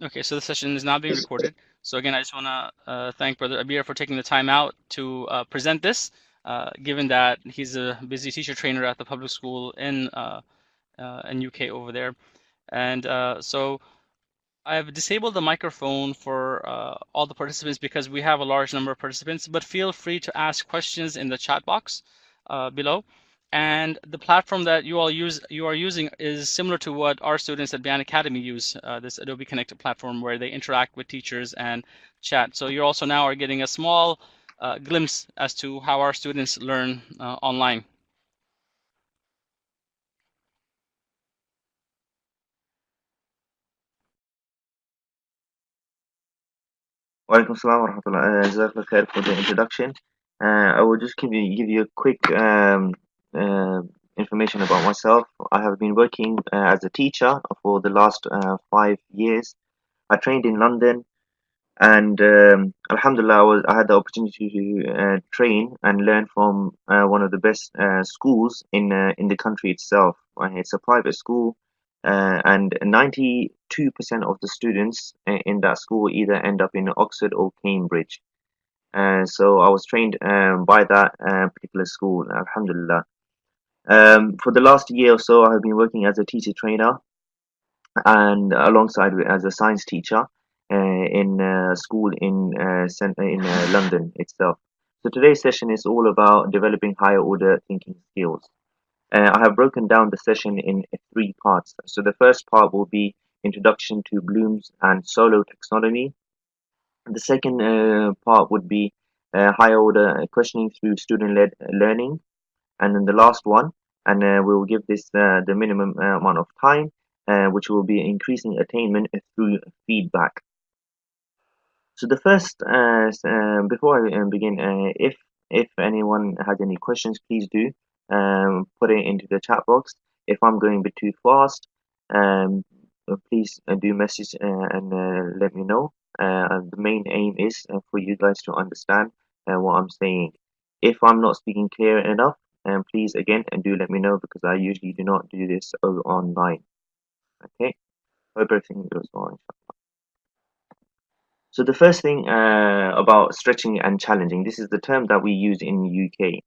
Okay, so the session is now being recorded. So again, I just want to thank Brother Abir for taking the time out to present this, given that he's a busy teacher trainer at the public school in UK over there. And so I've disabled the microphone for all the participants because we have a large number of participants, but feel free to ask questions in the chat box below. And the platform that you are using is similar to what our students at Bayaan Academy use, this Adobe Connected platform where they interact with teachers and chat. So you also now are getting a small glimpse as to how our students learn online. Walaikum Assalam wa rahmatullah. Jazakallah khair for the introduction. I will just give you a quick uh, information about myself. I have been working as a teacher for the last 5 years. I trained in London, and Alhamdulillah, I had the opportunity to train and learn from one of the best schools in the country itself. It's a private school, and 92% of the students in that school either end up in Oxford or Cambridge. So I was trained by that particular school, Alhamdulillah. For the last year or so, I have been working as a teacher trainer and alongside with as a science teacher in school in London itself. So today's session is all about developing higher order thinking skills. I have broken down the session in three parts. So the first part will be introduction to Bloom's and Solo taxonomy. The second part would be higher order questioning through student-led learning, and then the last one, and we will give this the minimum amount of time, which will be increasing attainment through feedback. So the first, before I begin, if anyone has any questions, please do put it into the chat box. If I'm going a bit too fast, please do message and let me know. And the main aim is for you guys to understand what I'm saying. If I'm not speaking clear enough, please again and do let me know because I usually do not do this online. Okay, hope everything goes well. So the first thing about stretching and challenging, this is the term that we use in UK.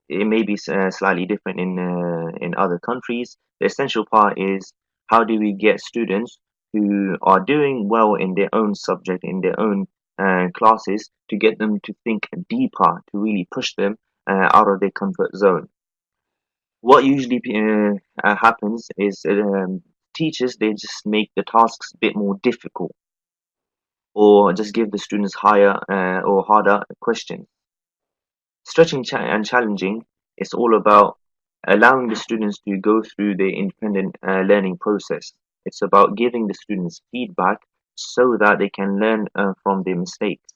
It may be slightly different in other countries. The essential part is how do we get students who are doing well in their own subject, in their own classes, to get them to think deeper, to really push them out of their comfort zone. What usually happens is teachers, they just make the tasks a bit more difficult or just give the students higher or harder questions. Stretching and challenging is all about allowing the students to go through the independent learning process. It's about giving the students feedback so that they can learn from their mistakes.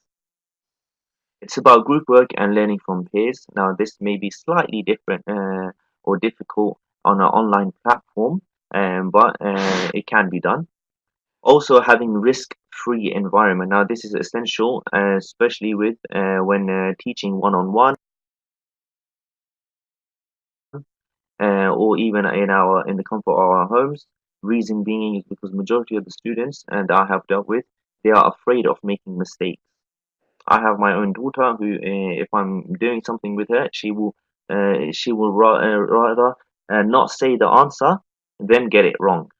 It's about group work and learning from peers. Now, this may be slightly different or difficult on an online platform, but it can be done. Also, having risk-free environment. Now, this is essential, especially with when teaching one-on-one, or even in the comfort of our homes. Reason being is because majority of the students and I have dealt with, they are afraid of making mistakes. I have my own daughter who, if I'm doing something with her, she will rather not say the answer than get it wrong.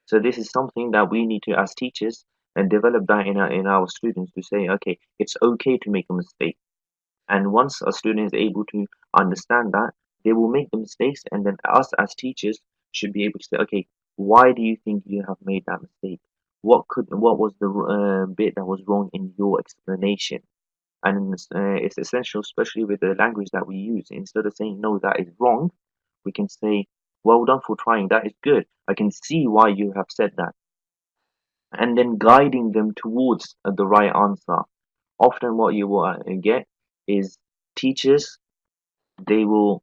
So this is something that we need to, as teachers, and develop that in our students to say, okay, it's okay to make a mistake. And once a student is able to understand that, they will make the mistakes, and then us as teachers should be able to say, okay, why do you think you have made that mistake? What was the bit that was wrong in your explanation? And it's essential, especially with the language that we use. Instead of saying no, that is wrong, we can say, well done for trying. That is good. I can see why you have said that, and then guiding them towards the right answer. Often, what you will get is teachers, they will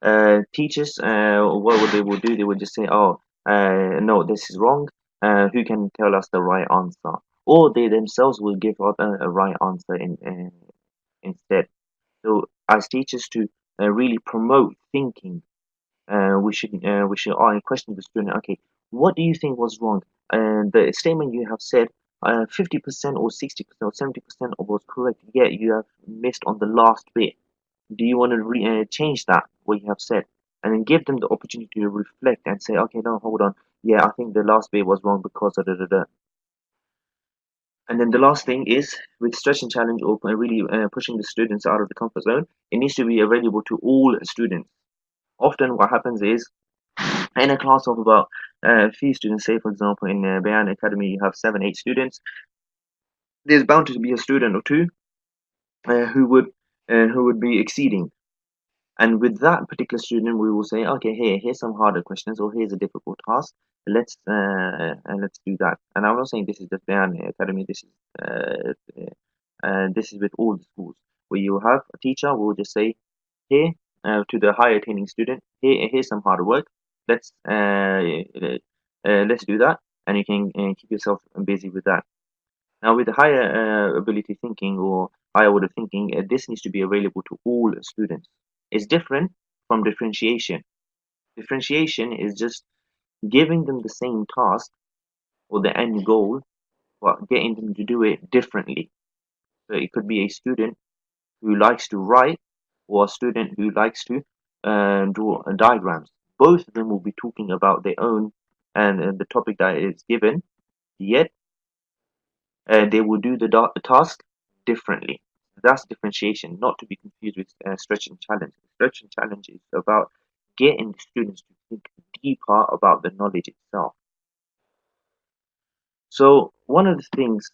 what would they will do, they would just say, oh, no, this is wrong, who can tell us the right answer, or they themselves will give out a right answer instead. So as teachers to really promote thinking, we should question the student. Okay, what do you think was wrong? And the statement you have said, 50% or 60% or 70% was correct. Yet you have missed on the last bit. Do you want to change that what you have said? And then give them the opportunity to reflect and say, okay, no, hold on. Yeah, I think the last bit was wrong because of da. And then the last thing is with stretch and challenge or really pushing the students out of the comfort zone, it needs to be available to all students. Often what happens is in a class of about a few students, say for example in Bayaan Academy you have 7, 8 students, there's bound to be a student or two uh, who would who would be exceeding. And with that particular student, we will say, okay, here's some harder questions, or here's a difficult task. Let's do that. And I'm not saying this is the Bayaan Academy. This is with all the schools where you have a teacher who will just say, here to the higher attaining student, here's some hard work. Let's do that, and you can keep yourself busy with that. Now, with the higher ability thinking or higher order thinking, this needs to be available to all students. It's different from differentiation. Differentiation is just giving them the same task or the end goal, but getting them to do it differently. So it could be a student who likes to write or a student who likes to draw diagrams. Both of them will be talking about their own and the topic that is given, yet they will do the task differently. That's differentiation, not to be confused with stretch and challenge. Stretch and challenge is about getting the students to think deeper about the knowledge itself. So one of the things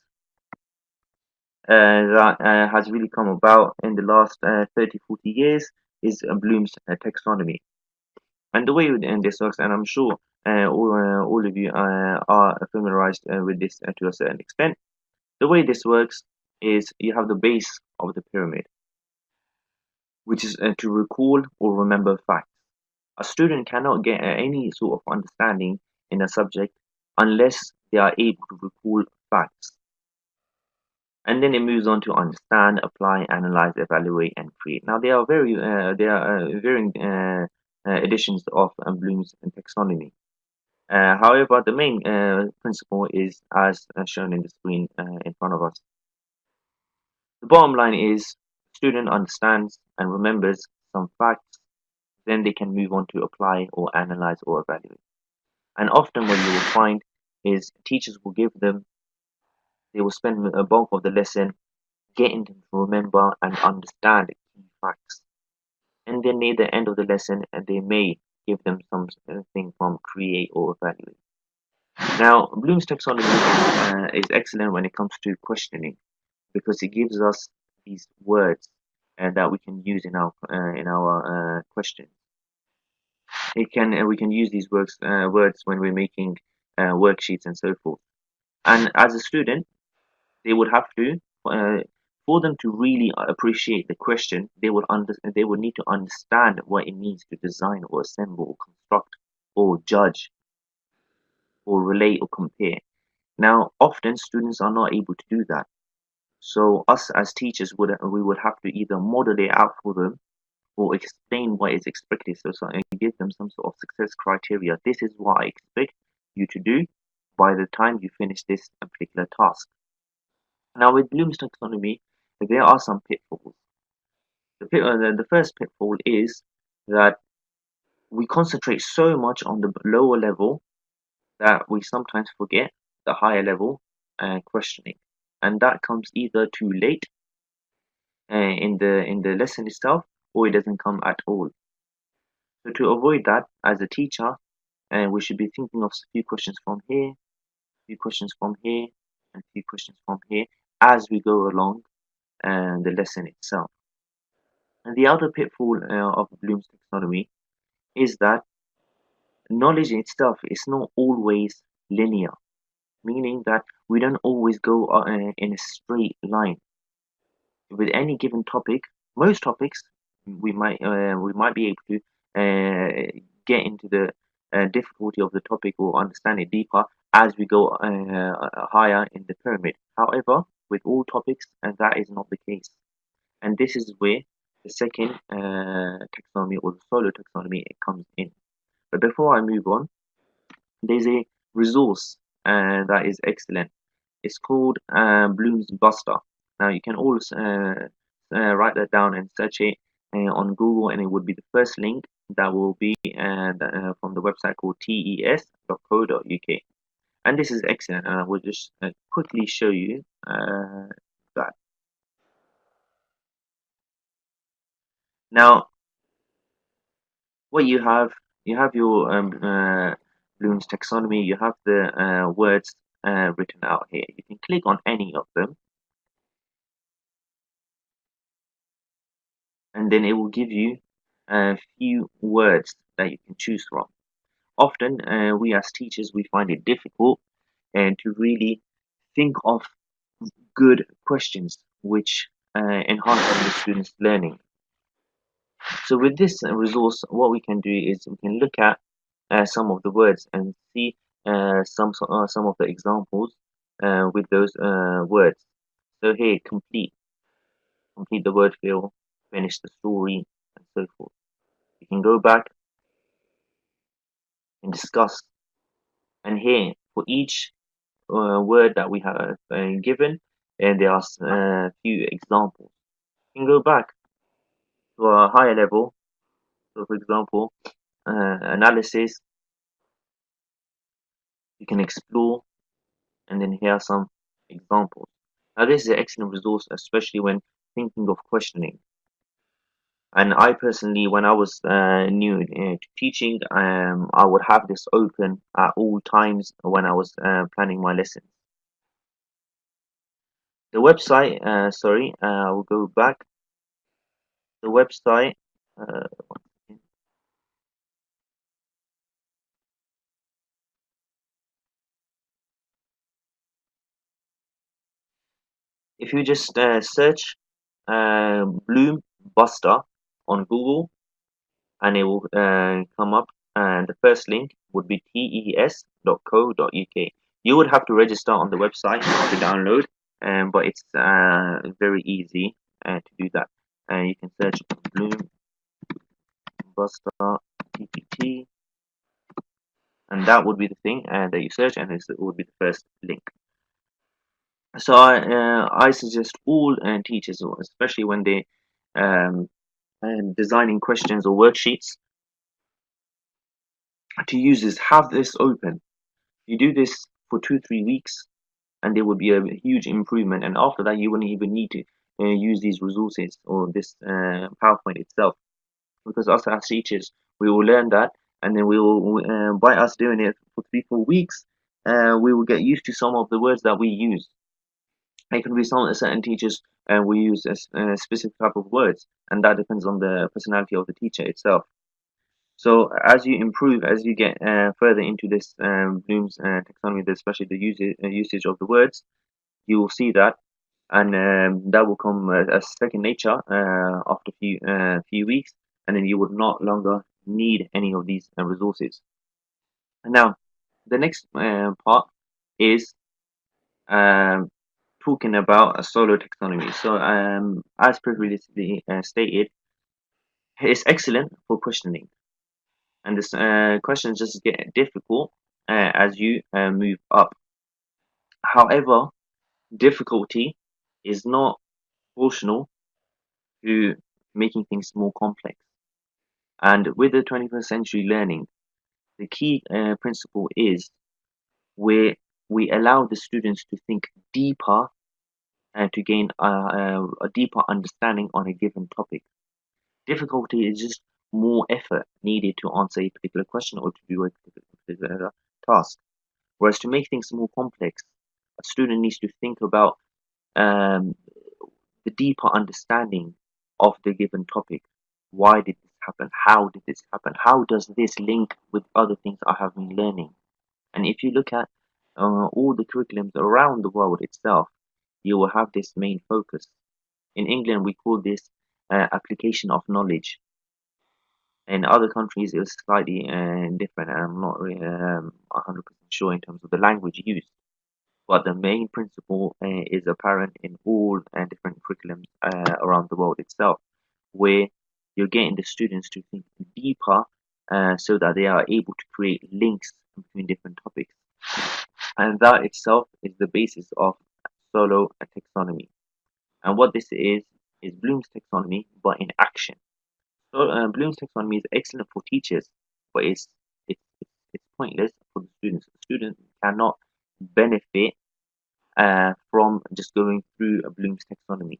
that has really come about in the last 30, 40 years is Bloom's taxonomy. And the way this works, and I'm sure all of you are familiarized with this to a certain extent. The way this works is you have the base of the pyramid, which is to recall or remember facts. A student cannot get any sort of understanding in a subject unless they are able to recall facts. And then it moves on to understand, apply, analyze, evaluate, and create. Now there are varying editions of Bloom's taxonomy. However, the main principle is as shown in the screen in front of us. The bottom line is student understands and remembers some facts, then they can move on to apply or analyze or evaluate. And often what you will find is teachers will give them, they will spend a bulk of the lesson getting them to remember and understand key facts. And then near the end of the lesson, they may give them something from create or evaluate. Now, Bloom's taxonomy is excellent when it comes to questioning because it gives us these words that we can use in our question. We can use these words when we're making worksheets and so forth. And as a student, they would have to for them to really appreciate the question, they would need to understand what it means to design or assemble or construct or judge or relate or compare. Now, often students are not able to do that. So us as teachers would have to either model it out for them or explain what is expected. And give them some sort of success criteria. This is what I expect you to do by the time you finish this particular task. Now, with Bloom's taxonomy, there are some pitfalls. The first pitfall is that we concentrate so much on the lower level that we sometimes forget the higher level questioning, and that comes either too late in the lesson itself, or it doesn't come at all. So to avoid that, as a teacher, we should be thinking of a few questions from here, a few questions from here, and a few questions from here as we go along the lesson itself. And the other pitfall of Bloom's taxonomy is that knowledge in itself is not always linear, meaning that we don't always go in a straight line. With any given topic, most topics we might be able to get into the difficulty of the topic or understand it deeper as we go higher in the pyramid. However, with all topics, that is not the case, and this is where the second taxonomy or the solo taxonomy it comes in. But before I move on, there's a resource that is excellent. It's called Bloom's Buster. Now you can always write that down and search it on Google, and it would be the first link that will be from the website called tes.co.uk. And this is excellent, and I will just quickly show you that. Now, what you have your Bloom's taxonomy, you have the words written out here. You can click on any of them, and then it will give you a few words that you can choose from. Often, we as teachers, we find it difficult and to really think of good questions which enhance the students' learning. So with this resource, what we can do is we can look at some of the words and see some of the examples with those words. So here, complete the word fill, finish the story, and so forth. You can go back and discuss. And here, for each word that we have given, and there are a few examples. You can go back to a higher level. So, for example, analysis. You can explore, and then here are some examples. Now, this is an excellent resource, especially when thinking of questioning. And I personally, when I was new to teaching, I would have this open at all times when I was planning my lessons. The website, I will go back. The website, uh, if you just search Bloom Buster on Google, and it will come up, and the first link would be tes.co.uk. You would have to register on the website to download, but it's very easy to do that. And you can search Bloom Buster TPT, and that would be the thing that you search, and it would be the first link. So I suggest all teachers, especially when they designing questions or worksheets, to use this. Have this open. You do this for 2-3 weeks, and there will be a huge improvement. And after that, you wouldn't even need to use these resources or this PowerPoint itself, because us as teachers, we will learn that, and then we will by us doing it for 3-4 weeks, we will get used to some of the words that we use. It can be some certain teachers we use a specific type of words, and that depends on the personality of the teacher itself. So as you improve, as you get further into this Bloom's taxonomy, especially the usage of the words, you will see that, and that will come as second nature after few weeks, and then you would not longer need any of these resources. And now, the next part is um, talking about a solo taxonomy. So, as previously stated, it's excellent for questioning, and this questions just get difficult as you move up. However, difficulty is not proportional to making things more complex. And with the 21st century learning, the key principle is where we allow the students to think deeper and to gain a deeper understanding on a given topic. Difficulty is just more effort needed to answer a particular question or to do a particular task. Whereas to make things more complex, a student needs to think about um, the deeper understanding of the given topic. Why did this happen? How did this happen? How does this link with other things I have been learning? And if you look at all the curriculums around the world itself, you will have this main focus. In England, we call this application of knowledge. In other countries, it's slightly different. I'm not really 100% sure in terms of the language used, but the main principle is apparent in all different curriculums around the world itself, where you're getting the students to think deeper so that they are able to create links between different topics. And that itself is the basis of solo taxonomy. And what this is Bloom's taxonomy, but in action. So Bloom's taxonomy is excellent for teachers, but it's pointless for the students. The student cannot benefit from just going through a Bloom's taxonomy.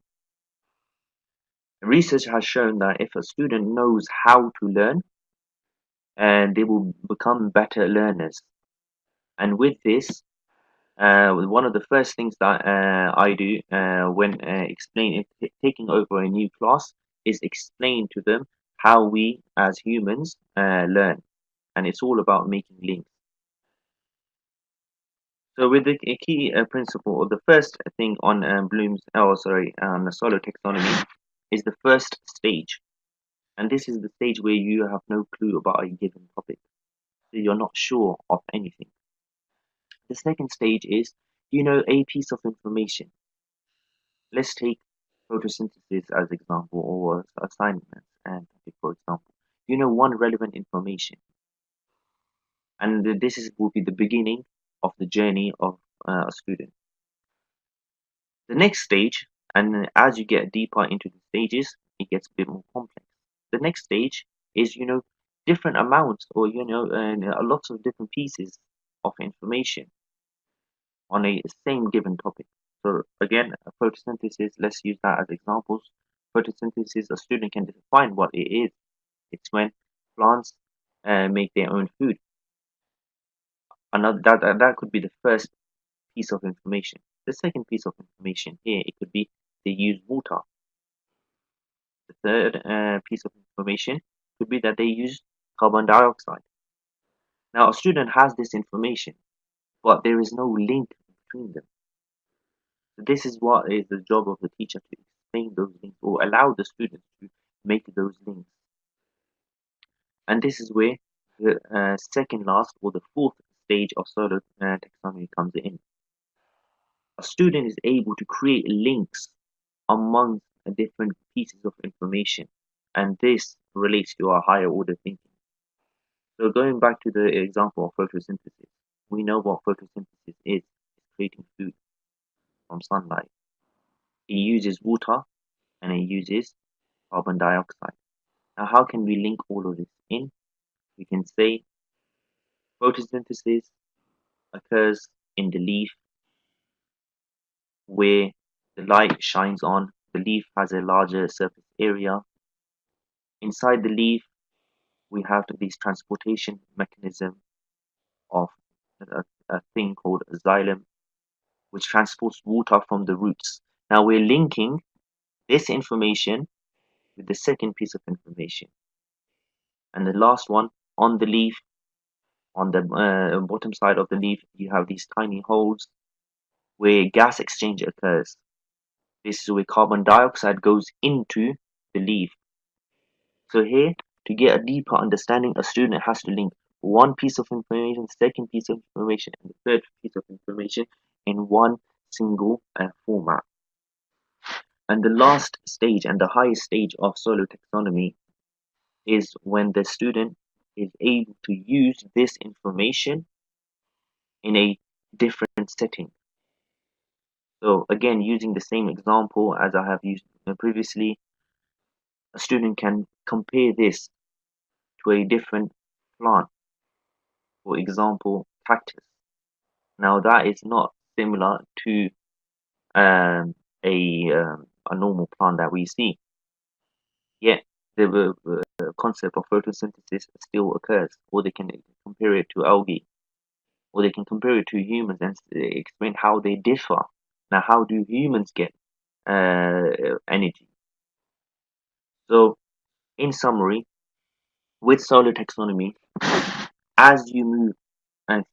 Research has shown that if a student knows how to learn, and they will become better learners. And with this, one of the first things that I do when taking over a new class is explain to them how we as humans learn, and it's all about making links. So with the key principle, or the first thing on on the solo taxonomy is the first stage, and this is the stage where you have no clue about a given topic, so you're not sure of anything. The second stage is a piece of information. Let's take photosynthesis as example, or assignments and topic for example. One relevant information, and will be the beginning of the journey of a student. The next stage, and as you get deeper into the stages, it gets a bit more complex. The next stage is different amounts, or and lots of different pieces of information on a same given topic. So again, photosynthesis, let's use that as examples. Photosynthesis, a student can define what it is. It's when plants make their own food. Another that could be the first piece of information. The second piece of information here, it could be they use water. The third piece of information could be that they use carbon dioxide. Now, a student has this information, but there is no link between them. So this is what is the job of the teacher, to explain those links or allow the students to make those links. And this is where the second last or the fourth stage of solo taxonomy comes in. A student is able to create links among different pieces of information, and this relates to our higher order thinking. So going back to the example of photosynthesis, we know what photosynthesis is. It's creating food from sunlight. It uses water and it uses carbon dioxide. Now, how can we link all of this in? We can say photosynthesis occurs in the leaf where the light shines on. The leaf has a larger surface area. Inside the leaf, we have this transportation mechanism of a thing called a xylem, which transports water from the roots. Now we're linking this information with the second piece of information. And the last one, on the leaf, on the bottom side of the leaf, you have these tiny holes where gas exchange occurs. This is where carbon dioxide goes into the leaf. So here, to get a deeper understanding, a student has to link one piece of information, second piece of information, and the third piece of information in one single format. And the last stage and the highest stage of solo taxonomy is when the student is able to use this information in a different setting. So again, using the same example as I have used previously, a student can compare this to a different plant, for example, cactus. Now that is not similar to um, a normal plant that we see, yet the concept of photosynthesis still occurs, or they can compare it to algae, or they can compare it to humans and explain how they differ. Now, how do humans get energy? So, in summary, with solar taxonomy, as you move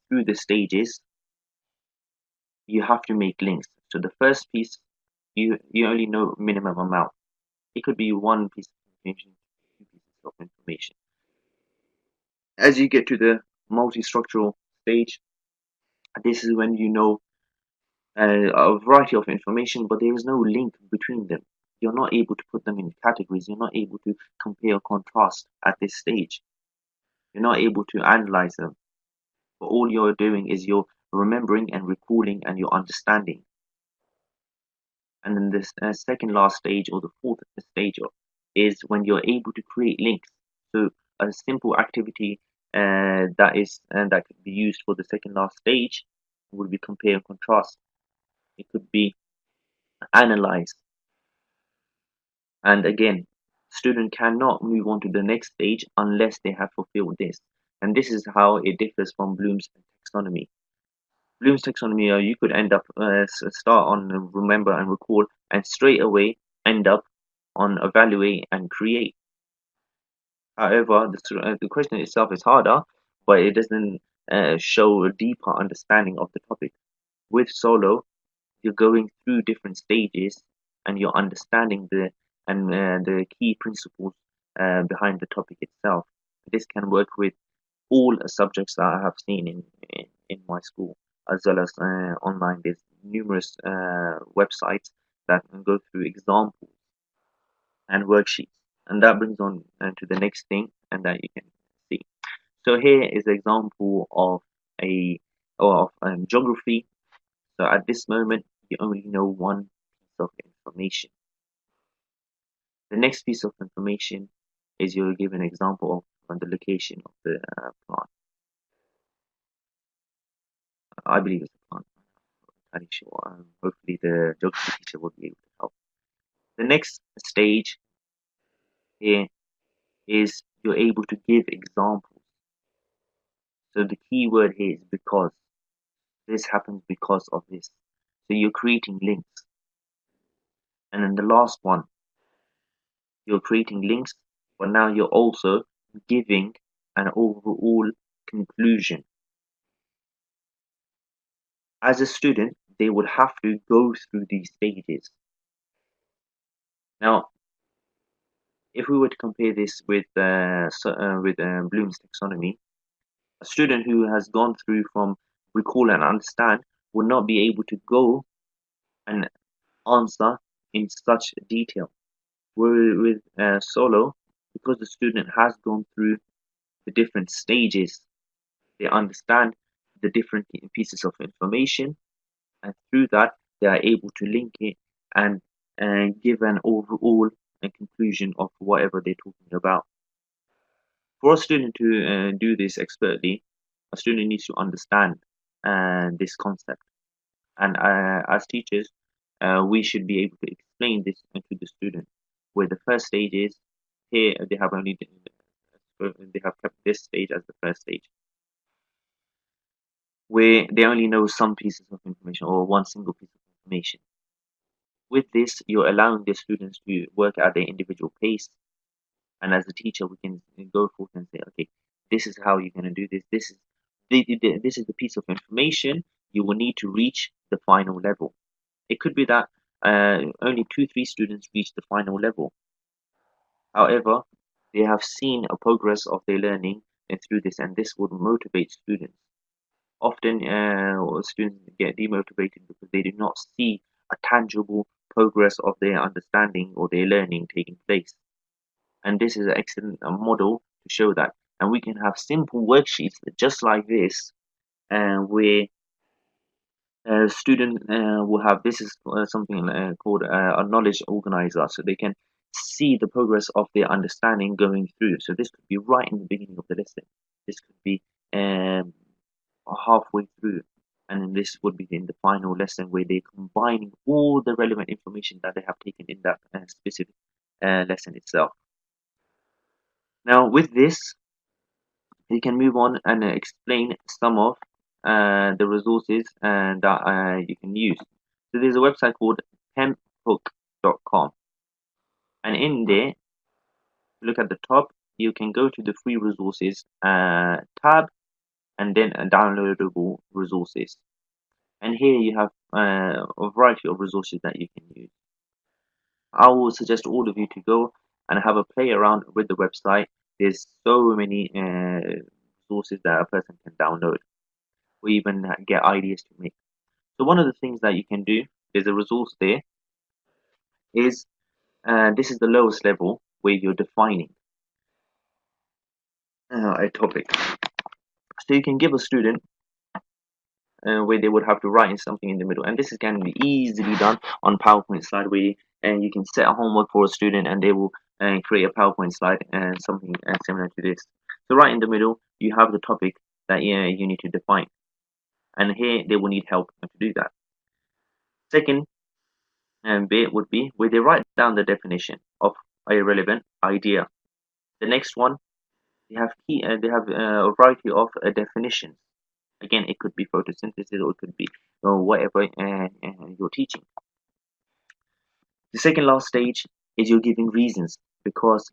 through the stages, you have to make links. So the first piece, you only know minimum amount. It could be one piece of information, two pieces of information. As you get to the multi-structural stage, this is when you know a variety of information, but there is no link between them. You're not able to put them in categories. You're not able to compare or contrast at this stage. You're not able to analyze them. But all you're doing is you're remembering and recalling and you're understanding. And then this second last stage, or the fourth stage, is when you're able to create links. So a simple activity that could be used for the second last stage would be compare and contrast. It could be analyze. And again, student cannot move on to the next stage unless they have fulfilled this. And this is how it differs from Bloom's taxonomy. Bloom's taxonomy, you could end up start on remember and recall, and straight away end up on evaluate and create. However, the question itself is harder, but it doesn't show a deeper understanding of the topic. With solo, you're going through different stages and you're understanding the key principles behind the topic itself. This can work with all subjects that I have seen in my school, as well as online. There's numerous websites that can go through examples and worksheets, and that brings on to the next thing, and that you can see. So here is the example of a of geography. So at this moment, you only know one piece of information. The next piece of information is you're given an example of the location of the plant. I believe it's a plant. I'm not sure. Hopefully, the geography teacher will be able to help. The next stage here is you're able to give examples. So the key word here is because. This happens because of this. So you're creating links. And then the last one, you're creating links, but now you're also giving an overall conclusion. As a student, they would have to go through these stages. Now, if we were to compare this with Bloom's taxonomy, a student who has gone through from recall and understand would not be able to go and answer in such detail. Where with solo, because the student has gone through the different stages, they understand the different pieces of information, and through that they are able to link it and give an overall conclusion of whatever they're talking about. For a student to do this expertly, a student needs to understand this concept, and as teachers, we should be able to explain this to the student. Where the first stage is, here they have kept this stage as the first stage, where they only know some pieces of information or one single piece of information. With this, you're allowing the students to work at their individual pace, and as a teacher, we can go forth and say, okay, this is how you're going to do this. This is the piece of information you will need to reach the final level. It could be that only 2-3 students reach the final level. However, they have seen a progress of their learning through this, and this would motivate students. Often, students get demotivated because they do not see a tangible progress of their understanding or their learning taking place. And this is an excellent model to show that. And we can have simple worksheets just like this, where student will have this is something called a knowledge organizer, so they can see the progress of their understanding going through. So this could be right in the beginning of the lesson. This could be halfway through, and then this would be in the final lesson where they're combining all the relevant information that they have taken in that specific lesson itself. Now, with this, you can move on and explain some of the resources that you can use. So there's a website called pemhook.com, and in there, look at the top, you can go to the free resources tab, and then downloadable resources. And here you have a variety of resources that you can use. I will suggest all of you to go and have a play around with the website. There's so many resources that a person can download or even get ideas to make. So one of the things that you can do, there's a resource there, is This is the lowest level where you're defining a topic. So you can give a student where they would have to write in something in the middle, and this can be easily done on PowerPoint slide where you can set a homework for a student and they will create a PowerPoint slide and something similar to this. So right in the middle you have the topic that you need to define, and here they will need help to do that. Second bit would be where they write down the definition of a relevant idea. The next one, they have a variety of definitions. Again, it could be photosynthesis or it could be whatever you're teaching. The second last stage is you're giving reasons because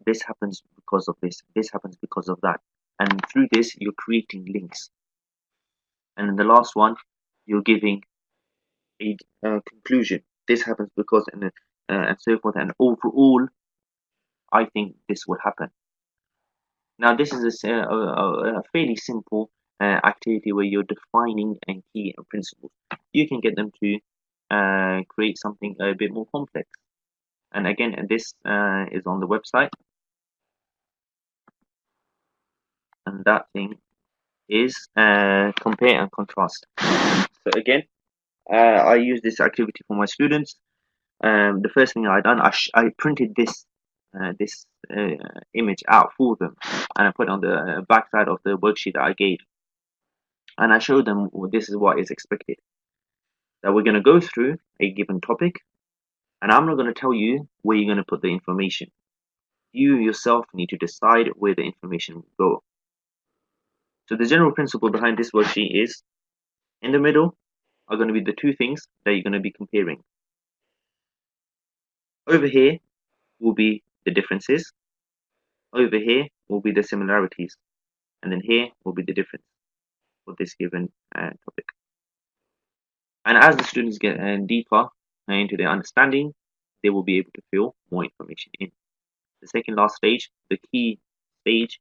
this happens because of this happens because of that, and through this you're creating links. And in the last one, you're giving a conclusion. This happens because and so forth. And overall, I think this would happen. Now, this is a fairly simple activity where you're defining and key principles. You can get them to create something a bit more complex. And again, this is on the website. And that thing is compare and contrast. So again, I use this activity for my students. The first thing I done, I printed this image out for them, and I put it on the back side of the worksheet that I gave, and I showed them this is what is expected. That we're going to go through a given topic, and I'm not going to tell you where you're going to put the information. You yourself need to decide where the information will go. So the general principle behind this worksheet is, in the middle are going to be the two things that you're going to be comparing. Over here will be the differences. Over here will be the similarities. And then here will be the difference for this given topic. And as the students get deeper into their understanding, they will be able to fill more information in. The second last stage, the key stage,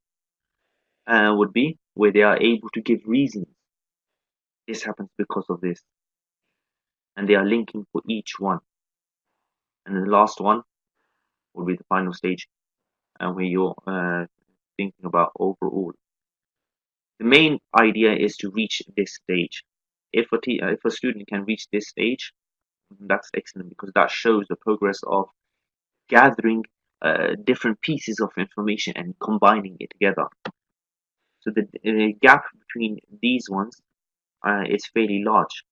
would be where they are able to give reasons. This happens because of this. And they are linking for each one. And the last one will be the final stage, where you're thinking about overall. The main idea is to reach this stage. If a student can reach this stage, that's excellent, because that shows the progress of gathering different pieces of information and combining it together. So the gap between these ones is fairly large,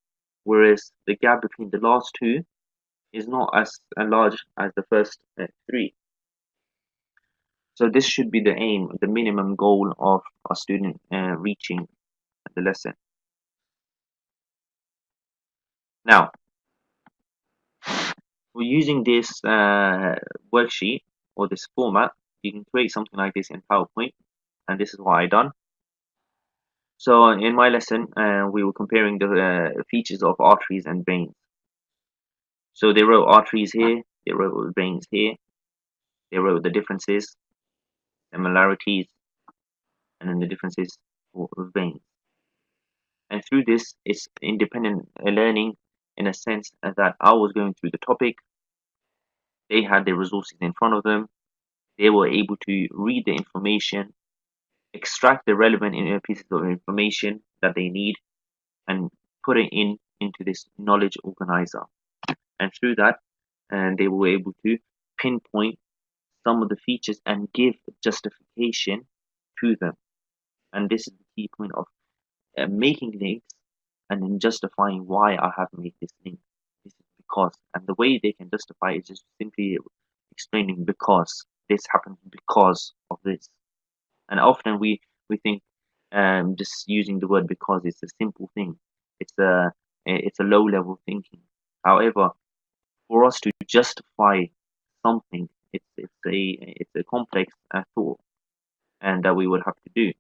whereas the gap between the last two is not as large as the first three. So this should be the aim, the minimum goal of a student reaching the lesson. Now, we're using this worksheet or this format. You can create something like this in PowerPoint, and this is what I done. So in my lesson, we were comparing the features of arteries and veins. So they wrote arteries here, they wrote veins here, they wrote the differences, similarities, and then the differences for veins. And through this, it's independent learning in a sense that I was going through the topic. They had the resources in front of them. They were able to read the information, extract the relevant pieces of information that they need, and put it into this knowledge organizer. And through that, they were able to pinpoint some of the features and give justification to them. And this is the key point of making links and then justifying why I have made this link. This is because, and the way they can justify is just simply explaining because this happened because of this. And often we think just using the word because it's a simple thing. It's a low level thinking. However, for us to justify something, it's a complex thought, and that we would have to do.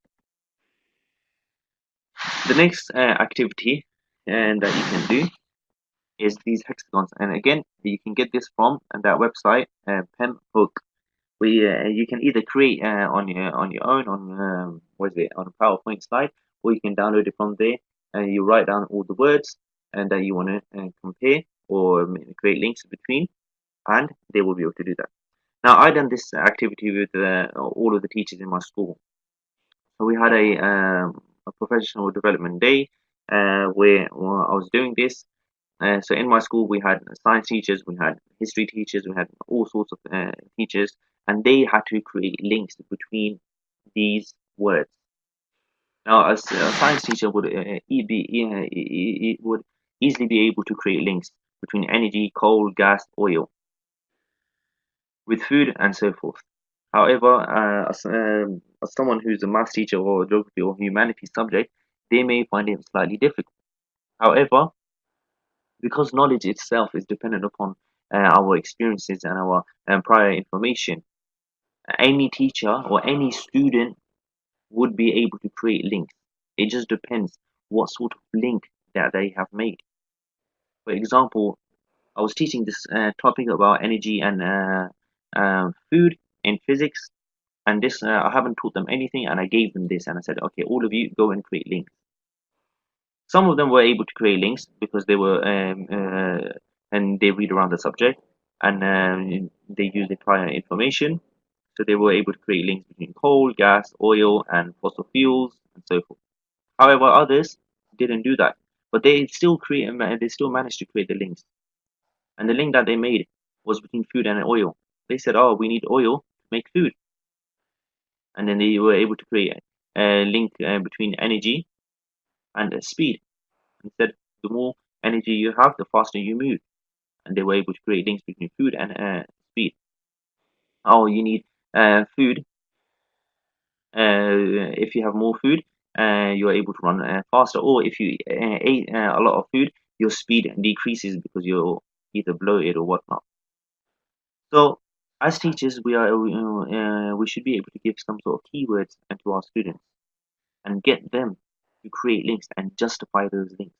The next activity and that you can do is these hexagons, and again you can get this from that website Penhook. You can either create on your own on on a PowerPoint slide, or you can download it from there, and you write down all the words and that you want to compare or create links between, and they will be able to do that. Now, I done this activity with all of the teachers in my school. So we had a professional development day where I was doing this. So in my school, we had science teachers, we had history teachers, we had all sorts of teachers, and they had to create links between these words. Now, as a science teacher would would easily be able to create links between energy, coal, gas, oil, with food, and so forth. However, as someone who's a maths teacher or a geography or humanities subject, they may find it slightly difficult. However, because knowledge itself is dependent upon our experiences and our prior information, any teacher or any student would be able to create links. It just depends what sort of link that they have made. For example, I was teaching this topic about energy and food in physics, and this I haven't taught them anything, and I gave them this, and I said, okay, all of you go and create links. Some of them were able to create links because they were and they read around the subject and they use the prior information, so they were able to create links between coal, gas, oil, and fossil fuels, and so forth. However, others didn't do that, but they still managed to create the links. And the link that they made was between food and oil. They said, "Oh, we need oil to make food," and then they were able to create a link between energy and speed. And said, "The more energy you have, the faster you move." And they were able to create links between food and speed. Oh, you need food. If you have more food, you are able to run faster. Or if you ate a lot of food, your speed decreases because you're either bloated or whatnot. So, as teachers, we should be able to give some sort of keywords to our students and get them to create links and justify those links.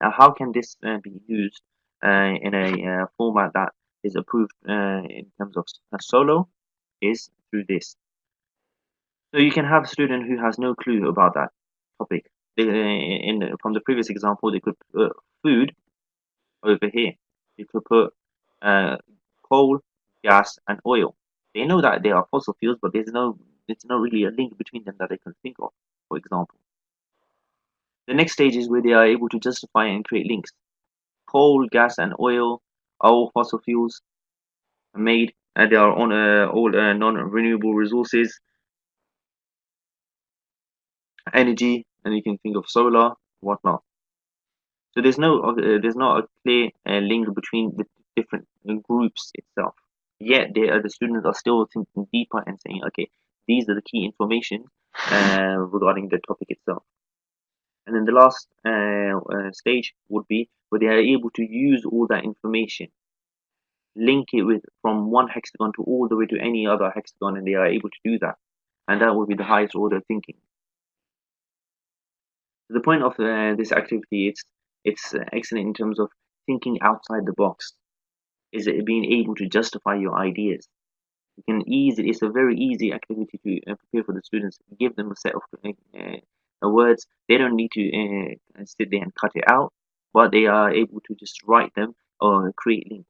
Now, how can this be used in a format that is approved in terms of solo? Is through this. So you can have a student who has no clue about that topic. From the previous example, they could put food over here. They could put uh, coal, gas, and oil. They know that they are fossil fuels, but there's no really a link between them that they can think of. For example, the next stage is where they are able to justify and create links. Coal, gas, and oil are all fossil fuels made, and they are on all non-renewable resources, energy, and you can think of solar, whatnot. So there's not a clear link between the different groups itself. Yet the students are still thinking deeper and saying, okay, these are the key information regarding the topic itself. And then the last stage would be where they are able to use all that information, link it with from one hexagon to all the way to any other hexagon, and they are able to do that. And that would be the highest order thinking. So the point of this activity, it's excellent in terms of thinking outside the box. Is it being able to justify your ideas? You can easily, it's a very easy activity to prepare for the students. Give them a set of words. They don't need to sit there and cut it out, but they are able to just write them or create links.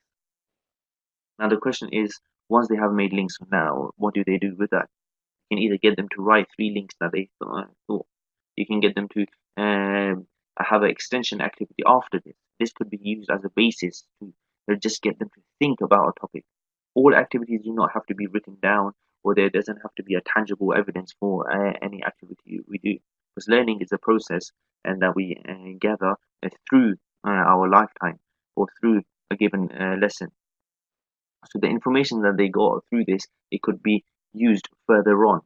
Now the question is, once they have made links now, what do they do with that? You can either get them to write 3 links that they thought. You can get them to have an extension activity after this. This could be used as a basis to just get them to think about a topic. All activities do not have to be written down, or there doesn't have to be a tangible evidence for any activity we do. Because learning is a process, and that we gather through our lifetime or through a given lesson. So the information that they got through this, it could be used further on.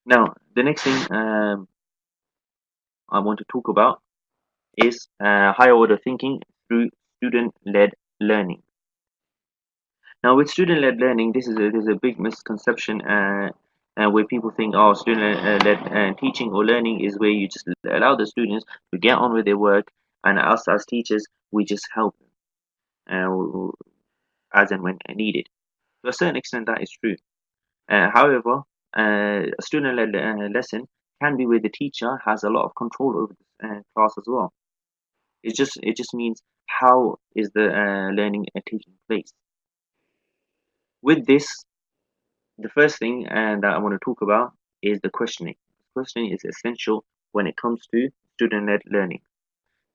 Now, the next thing I want to talk about is higher order thinking through student-led learning. Now, with student-led learning, there's a big misconception where people think, oh, student-led teaching or learning is where you just allow the students to get on with their work, and us as teachers, we just help them as and when needed. To a certain extent, that is true. However, a student-led lesson can be where the teacher has a lot of control over the class as well. It just means how is the learning taking place. With this, the first thing that I want to talk about is the questioning. Questioning is essential when it comes to student-led learning.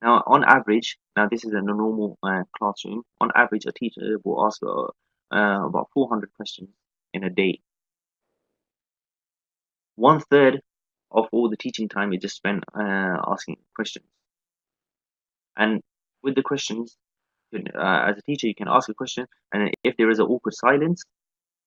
Now, on average, now this is in a normal classroom. On average, a teacher will ask about 400 questions in a day. 1/3 of all the teaching time is just spent asking questions. And with the questions, as a teacher, you can ask a question, and if there is an awkward silence,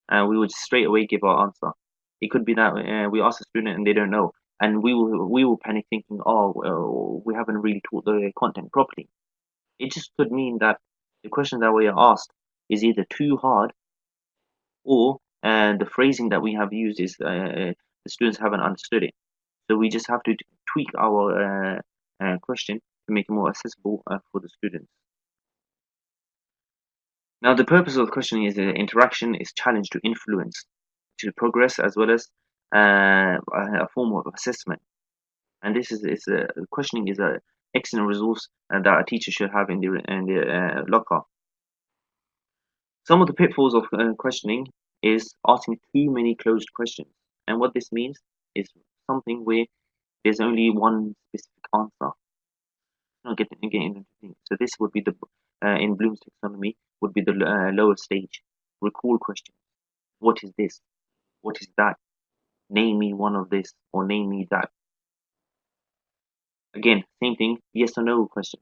we would straight away give our answer. It could be that we ask a student and they don't know, and we will panic thinking, oh, well, we haven't really taught the content properly. It just could mean that the question that we are asked is either too hard, or the phrasing that we have used is the students haven't understood it. So we just have to tweak our question to make it more accessible for the students. Now, the purpose of questioning is interaction is challenge to influence, to progress, as well as a form of assessment. And this is questioning is an excellent resource that a teacher should have in their locker. Some of the pitfalls of questioning is asking too many closed questions, and what this means is something where there's only one specific answer. Not getting into things. So this would be the in Bloom's taxonomy would be the lower stage. Recall questions. What is this? What is that? Name me one of this, or name me that. Again, same thing. Yes or no question.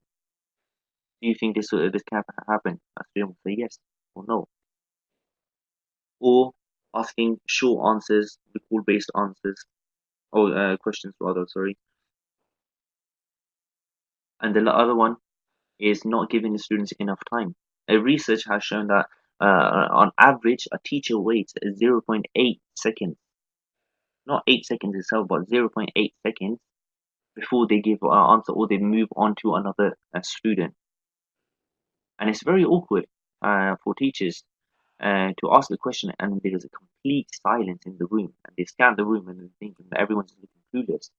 Do you think this can happen? A student will say yes or no. Or asking short answers, recall based answers, or questions rather. Sorry. And the other one is not giving the students enough time. Research has shown that on average, a teacher waits 0.8 seconds, not 8 seconds itself, but 0.8 seconds before they give an answer or they move on to another student. And it's very awkward for teachers to ask a question and there is a complete silence in the room. And they scan the room and they think that everyone's looking clueless.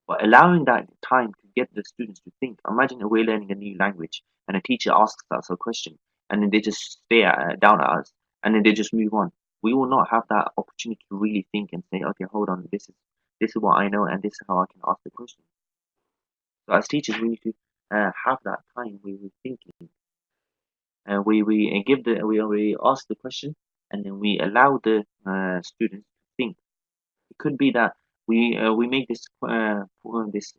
But allowing that time to get the students to think. Imagine we're learning a new language and a teacher asks us a question and then they just stare down at us and then they just move on. We will not have that opportunity to really think and say, okay, hold on, this is what I know and this is how I can ask the question. So as teachers, we need to have that time where we're thinking and we ask the question and then we allow the students to think. It could be that we make this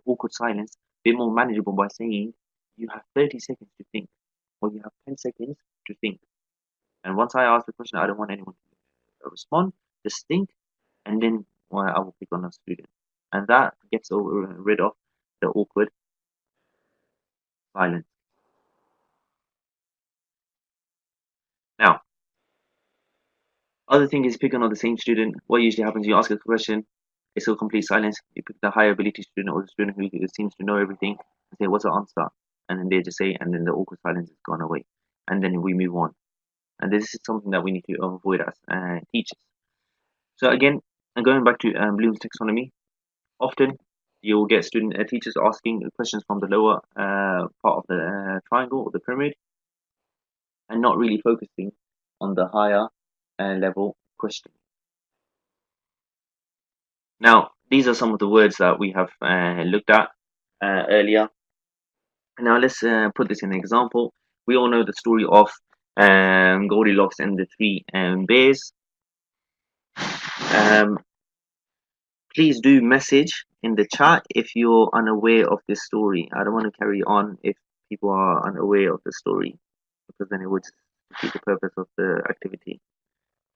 awkward silence a bit more manageable by saying you have 30 seconds to think, or you have 10 seconds to think. And once I ask the question, I don't want anyone to respond. Just think, and then I will pick on a student, and that gets rid of the awkward silence. Now, other thing is picking on the same student. What usually happens, you ask a question, it's a complete silence. You pick the higher ability student or the student who seems to know everything and say, what's the answer? And then they just say, and then the awkward silence is gone away. And then we move on. And this is something that we need to avoid as teachers. So again, going back to Bloom's taxonomy, often you'll get teachers asking questions from the lower part of the triangle or the pyramid and not really focusing on the higher level question. Now, these are some of the words that we have looked at earlier. Now, let's put this in an example. We all know the story of Goldilocks and the three bears. Please do message in the chat if you're unaware of this story. I don't want to carry on if people are unaware of the story, because then it would defeat the purpose of the activity.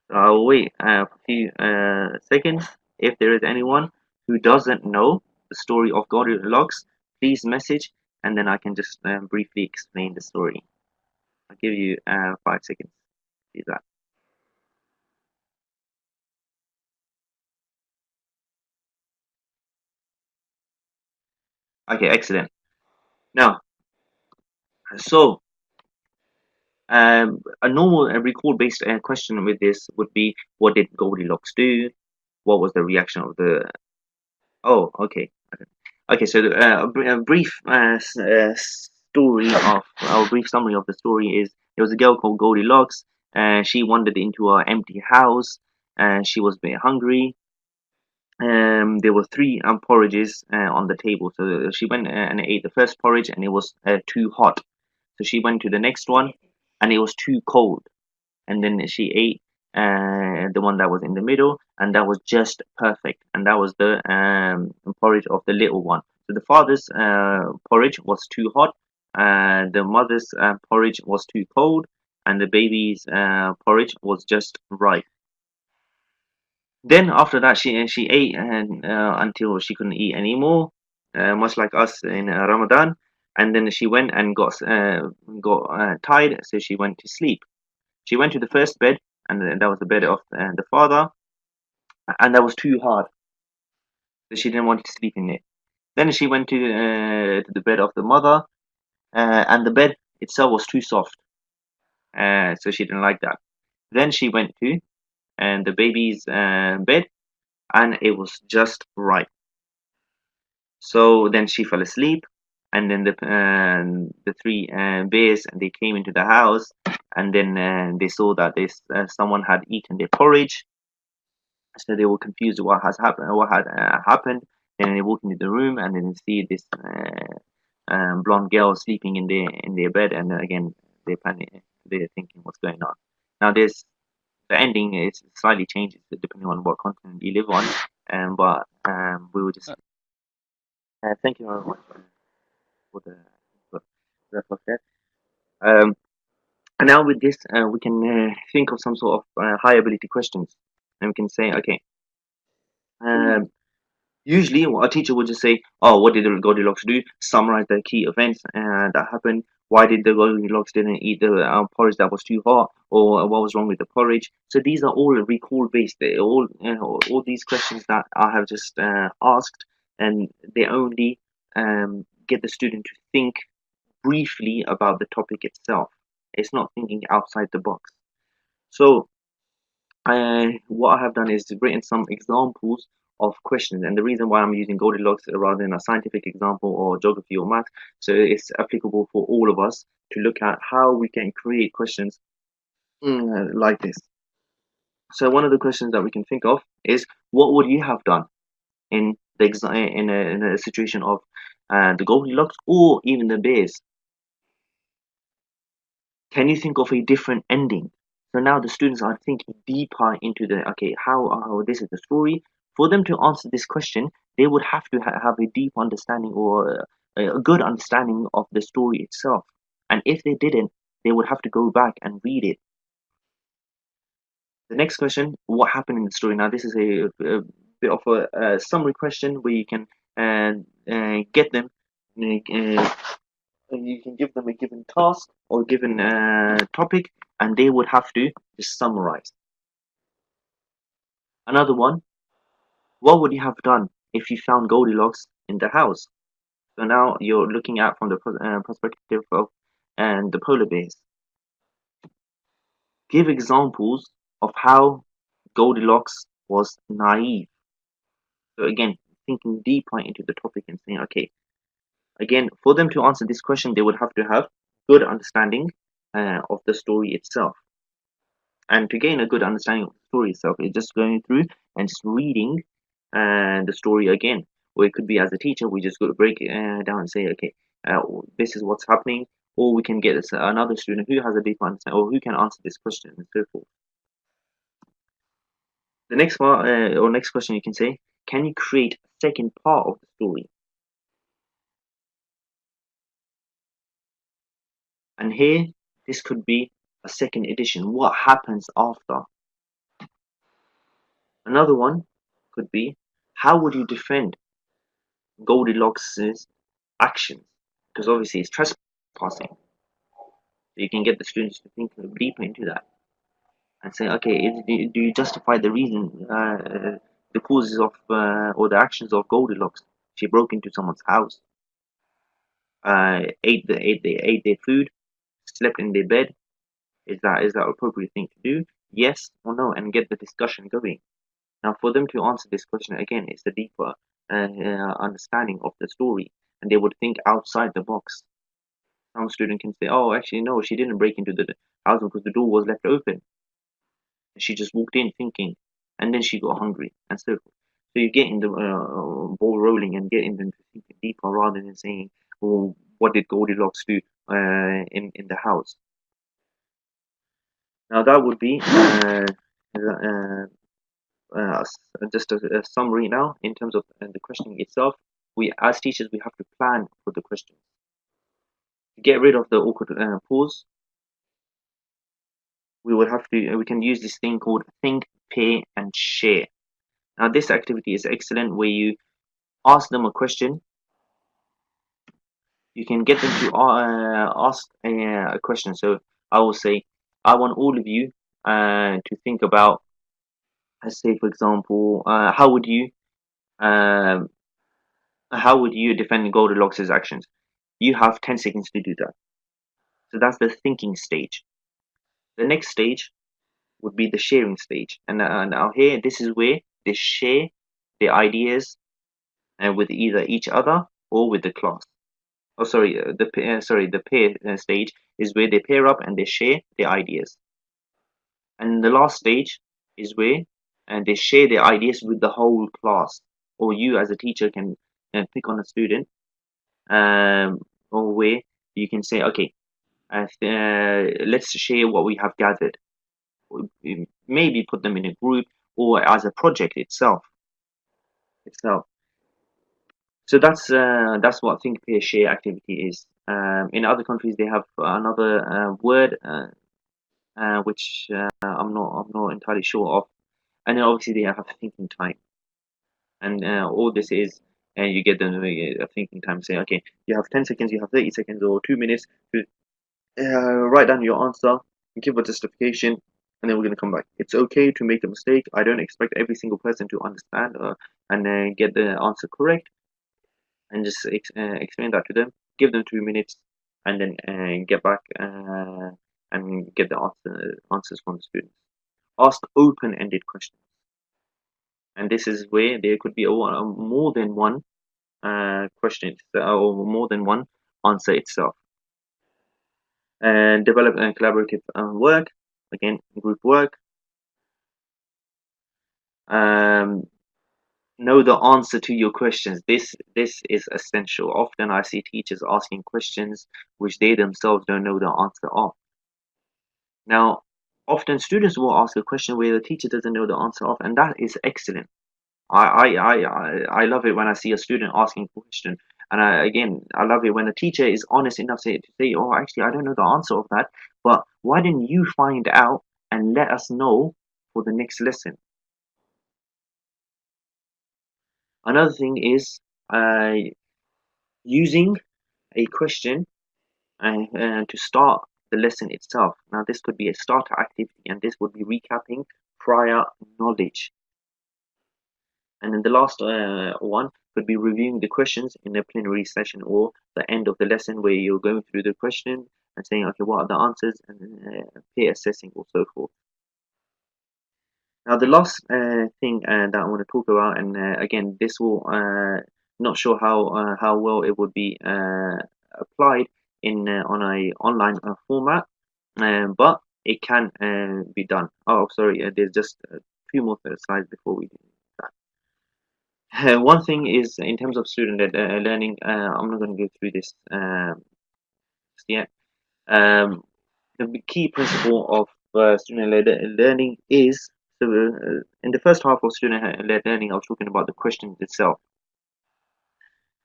So I'll wait a few seconds. If there is anyone who doesn't know the story of Goldilocks, please message and then I can just briefly explain the story. I'll give you 5 seconds to do that. Okay, excellent. Now, so a normal recall-based question with this would be, what did Goldilocks do? What was the reaction of the... Oh, okay. Okay, so a brief story of, or brief summary of the story is there was a girl called Goldilocks. She wandered into an empty house. She was very hungry. There were three porridges on the table. So she went and ate the first porridge, and it was too hot. So she went to the next one, and it was too cold. And then she ate the one that was in the middle, and that was just perfect. And that was the porridge of the little one. So the father's porridge was too hot, the mother's porridge was too cold, and the baby's porridge was just right. Then after that, she ate and until she couldn't eat anymore, much like us in Ramadan. And then she went and got tired, so she went to sleep. She went to the first bed, and that was the bed of the father, and that was too hard, so she didn't want to sleep in it. Then she went to the bed of the mother, and the bed itself was too soft, so she didn't like that. Then she went to the baby's bed, and it was just right. So then she fell asleep, and then the three bears, they came into the house, and then they saw that someone had eaten their porridge. So they were confused what has happened, what had happened. Then they walk into the room, and then see this blonde girl sleeping in their bed, and again they panic. They're thinking what's going on. Now this the ending is slightly changes depending on what continent you live on, but we will just thank you very much for the for the podcast. Um, and now with this, we can think of some sort of high ability questions, and we can say, okay. Um, Usually, what a teacher would just say, "Oh, what did the Goldilocks do? Summarize the key events that happened. Why did the Goldilocks didn't eat the porridge that was too hot, or what was wrong with the porridge?" So these are all recall based. They all these questions that I have just asked, and they only get the student to think briefly about the topic itself. It's not thinking outside the box. So what I have done is written some examples of questions, and the reason why I'm using Goldilocks rather than a scientific example or geography or math, so it's applicable for all of us to look at how we can create questions like this. So one of the questions that we can think of is, what would you have done in in a situation of the Goldilocks or even the bears? Can you think of a different ending? So now the students are thinking deeper into the, okay, how this is the story. For them to answer this question, they would have to have a deep understanding or a good understanding of the story itself. And if they didn't, they would have to go back and read it. The next question, what happened in the story? Now this is a bit of a summary question where you can get them you can give them a given task or given topic, and they would have to just summarize. Another one, what would you have done if you found Goldilocks in the house? So now you're looking at from the perspective of and the polar bears. Give examples of how Goldilocks was naive. So again, thinking deeper into the topic and saying, okay, again, for them to answer this question, they would have to have good understanding of the story itself. And to gain a good understanding of the story itself, it's just going through and just reading the story again. Or it could be as a teacher, we just got to break it down and say, okay, this is what's happening. Or we can get another student who has a deeper understanding or who can answer this question and so forth. The next part or next question you can say, can you create a second part of the story? And here, this could be a second edition. What happens after? Another one could be, how would you defend Goldilocks' actions? Because obviously it's trespassing. So you can get the students to think deeper into that and say, okay, do you justify the reason, the causes of or the actions of Goldilocks? She broke into someone's house, ate their food, slept in their bed. Is that appropriate thing to do? Yes or no, and get the discussion going. Now, for them to answer this question again, it's a deeper understanding of the story, and they would think outside the box. Some student can say, "Oh, actually, no, she didn't break into the house because the door was left open. She just walked in thinking, and then she got hungry, and so forth." So you get in the ball rolling and getting them to think deeper rather than saying, "Oh, what did Goldilocks do in the house?" Now that would be just a summary now in terms of the questioning itself. We, as teachers, we have to plan for the question. To get rid of the awkward pause, we can use this thing called think, pair, and share. Now this activity is excellent where you ask them a question. You can get them to ask a question. So I will say, I want all of you to think about, let's say, for example, um, how would you defend Goldilocks' actions? You have 10 seconds to do that. So that's the thinking stage. The next stage would be the sharing stage. And now here, this is where they share their ideas with either each other or with the class. Oh, sorry, the pair stage is where they pair up and they share their ideas. And the last stage is where they share their ideas with the whole class. Or you as a teacher can pick on a student, or where you can say, okay, let's share what we have gathered. Maybe put them in a group or as a project itself. So that's what think pair share activity is. In other countries, they have another word which I'm not entirely sure of, and then obviously they have thinking time, and all this is. You get them a thinking time. Say, okay, you have 10 seconds, you have 30 seconds, or 2 minutes to write down your answer, give a justification, and then we're going to come back. It's okay to make a mistake. I don't expect every single person to understand and get the answer correct, and just explain that to them. Give them 2 minutes, and then get back and get the answers from the students. Ask open-ended questions, and this is where there could be more than one question or more than one answer itself. And develop collaborative work, again group work. Um, know the answer to your questions. This is essential. Often I see teachers asking questions which they themselves don't know the answer of. Now, often students will ask a question where the teacher doesn't know the answer of, and that is excellent. I love it when I see a student asking a question, and I love it when a teacher is honest enough to say, "Oh, actually, I don't know the answer of that, but why didn't you find out and let us know for the next lesson?" Another thing is uh, using a question to start the lesson itself. Now, this could be a starter activity, and this would be recapping prior knowledge. And then the last one could be reviewing the questions in a plenary session or the end of the lesson where you're going through the question and saying, okay, what are the answers, and peer assessing or so forth. Now, the last thing that I want to talk about, and again, this will not sure how well it would be applied in on a online format, but it can be done. Oh, sorry, there's just a few more slides before we do that. One thing is in terms of student-led learning. I'm not going to go through this just yet. The key principle of student-led learning is, so in the first half of student-led learning, I was talking about the question itself.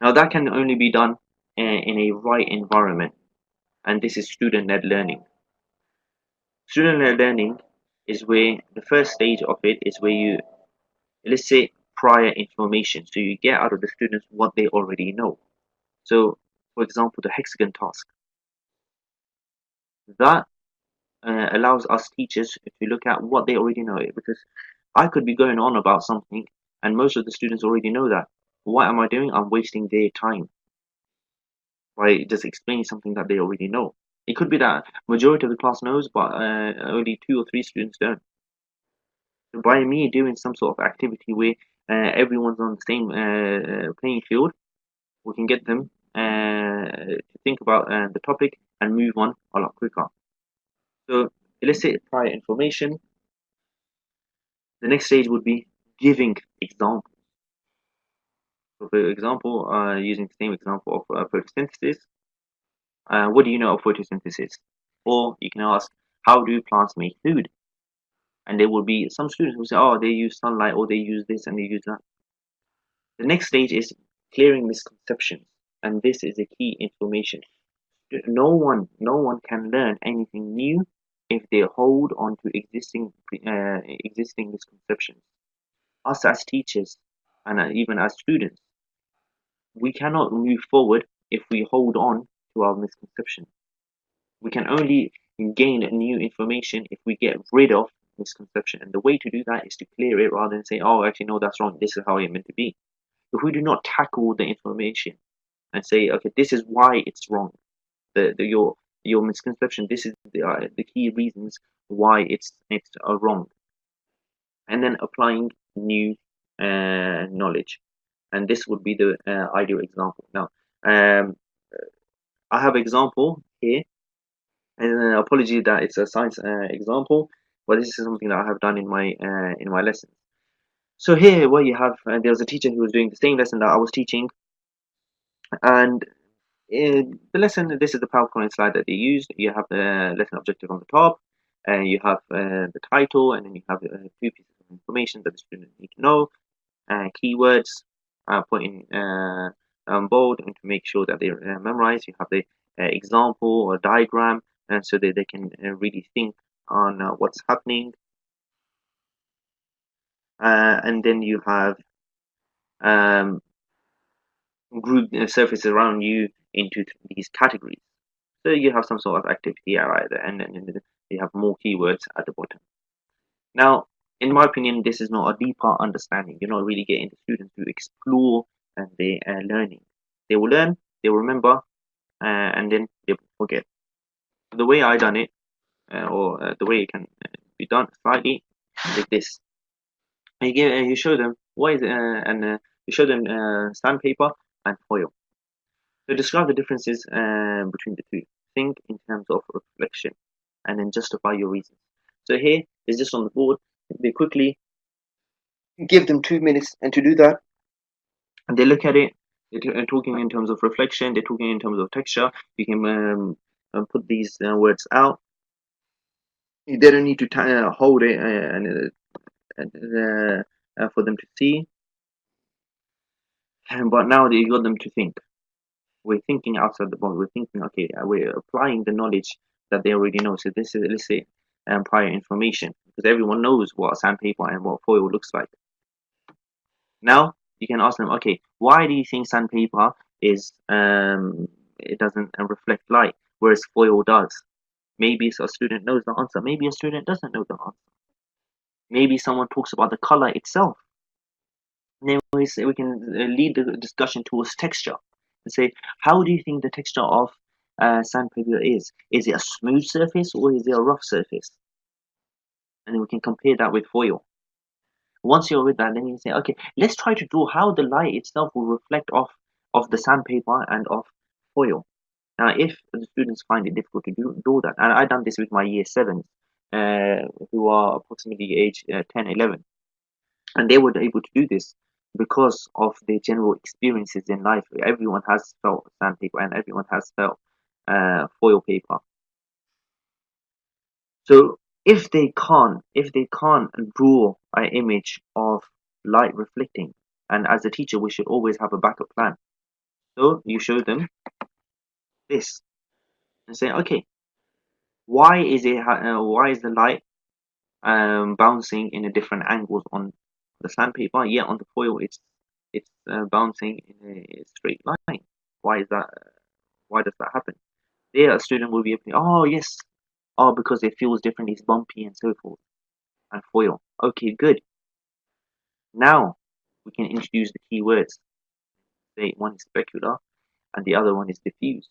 Now that can only be done in a right environment, and this is student-led learning. Student-led learning is where the first stage of it is where you elicit prior information, so you get out of the students what they already know. So, for example, the hexagon task that allows us teachers to look at what they already know, because I could be going on about something and most of the students already know that. What am I doing? I'm wasting their time by just explaining something that they already know. It could be that majority of the class knows, but only 2 or 3 students don't. So by me doing some sort of activity where everyone's on the same playing field, we can get them to think about the topic and move on a lot quicker. So elicit prior information. The next stage would be giving examples. So for example, using the same example of photosynthesis, what do you know of photosynthesis? Or you can ask, how do plants make food? And there will be some students who say, oh, they use sunlight, or they use this and they use that. The next stage is clearing misconceptions, and this is a key information. No one can learn anything new if they hold on to existing misconceptions. Us as teachers and even as students, we cannot move forward if we hold on to our misconceptions. We can only gain new information if we get rid of misconception, and the way to do that is to clear it rather than say, oh, actually no, that's wrong, this is how it meant to be. If we do not tackle the information and say, okay, this is why it's wrong, your misconception, this is the key reasons why it's wrong, and then applying new knowledge, and this would be the ideal example. Now, I have example here, and apology that it's a science example, but this is something that I have done in my lesson. So here, what you have, there was a teacher who was doing the same lesson that I was teaching, and the lesson, this is the PowerPoint slide that they used. You have the lesson objective on the top, and you have the title, and then you have two pieces of information that the student need to know, keywords put in bold, and to make sure that they memorize. You have the example or diagram, and so that they can really think on what's happening. And then you have group surfaces around you into these categories. So you have some sort of activity right there, and then you have more keywords at the bottom. Now, in my opinion, this is not a deeper understanding. You're not really getting the students to explore and their learning. They will learn, they will remember, and then they will forget. The way I done it, or the way it can be done slightly, is like this. You show them what is, and you show them sandpaper and foil. So describe the differences between the two. Think in terms of reflection, and then justify your reasons. So here is just on the board. They quickly give them 2 minutes, and to do that, and they look at it. They're talking in terms of reflection. They're talking in terms of texture. You can put these words out. They don't need to hold it for them to see. But now you got them to think. We're thinking outside the box. We're thinking, okay, we're applying the knowledge that they already know. So this is, let's say, prior information, because everyone knows what sandpaper and what foil looks like. Now you can ask them, okay, why do you think sandpaper is it doesn't reflect light, whereas foil does? Maybe a student knows the answer. Maybe a student doesn't know the answer. Maybe someone talks about the color itself. And then we can lead the discussion towards texture and say, how do you think the texture of sandpaper is? Is it a smooth surface or is it a rough surface? And then we can compare that with foil. Once you're with that, then you say, okay, let's try to draw how the light itself will reflect off of the sandpaper and of foil. Now, if the students find it difficult to do that, and I've done this with my year 7s, who are approximately age 10, 11, and they were able to do this because of their general experiences in life. Everyone has felt sandpaper and everyone has felt foil paper. So if they can't draw an image of light reflecting, and as a teacher, we should always have a backup plan. So you show them this and say, okay, why is the light bouncing in a different angles on the sandpaper? Yet on the foil, it's bouncing in a straight line. Why is that? Why does that happen? There, a student will be able to, oh yes, oh because it feels different, it's bumpy and so forth. And foil, okay, good. Now we can introduce the key words. Say one is specular and the other one is diffuse.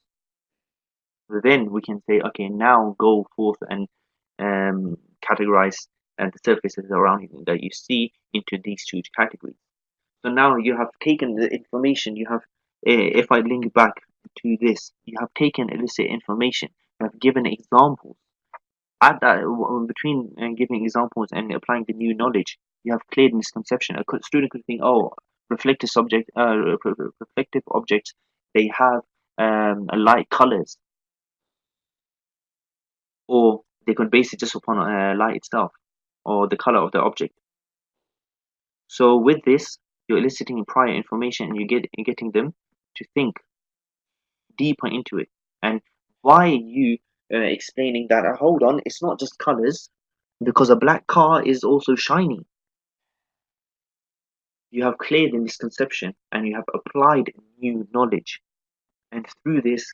So then we can say, okay, now go forth and categorize the surfaces around you that you see into these two categories. So now you have taken the information, you have, if I link back to this, you have taken illicit information, you have given examples. At that, between giving examples and applying the new knowledge, you have cleared misconception. A student could think, oh, reflective objects, they have light colors, or they could base it just upon light itself or the color of the object. So with this, you're eliciting prior information and you're getting them to think deeper into it. And why are you explaining that? Hold on, it's not just colors, because a black car is also shiny. You have cleared the misconception and you have applied new knowledge. And through this,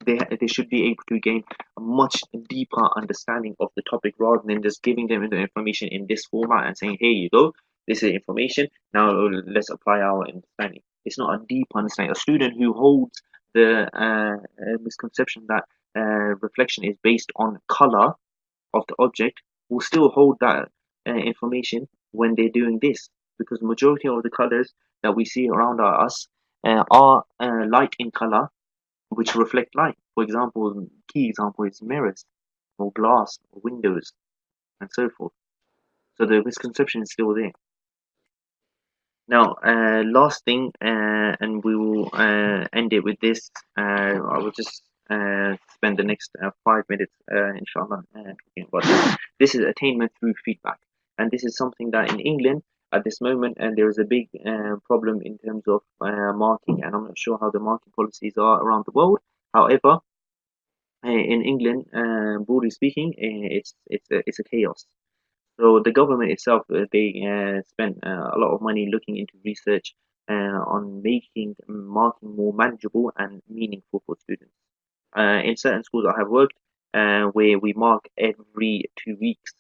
they should be able to gain a much deeper understanding of the topic rather than just giving them the information in this format and saying, here you go, this is information, now let's apply our understanding. It's not a deep understanding. A student who holds the misconception that reflection is based on color of the object will still hold that information when they're doing this, because the majority of the colors that we see around us are light in color, which reflect light. For example, key example is mirrors or glass or windows and so forth. So the misconception is still there. Now, last thing, and we will end it with this. I will just spend the next 5 minutes, inshallah, talking about this. This is attainment through feedback, and this is something that in England at this moment, and there is a big problem in terms of marking, and I'm not sure how the marking policies are around the world. However, in England, broadly speaking, it's a chaos. So the government itself, they spent a lot of money looking into research on making marking more manageable and meaningful for students. In certain schools I have worked, where we mark every 2 weeks.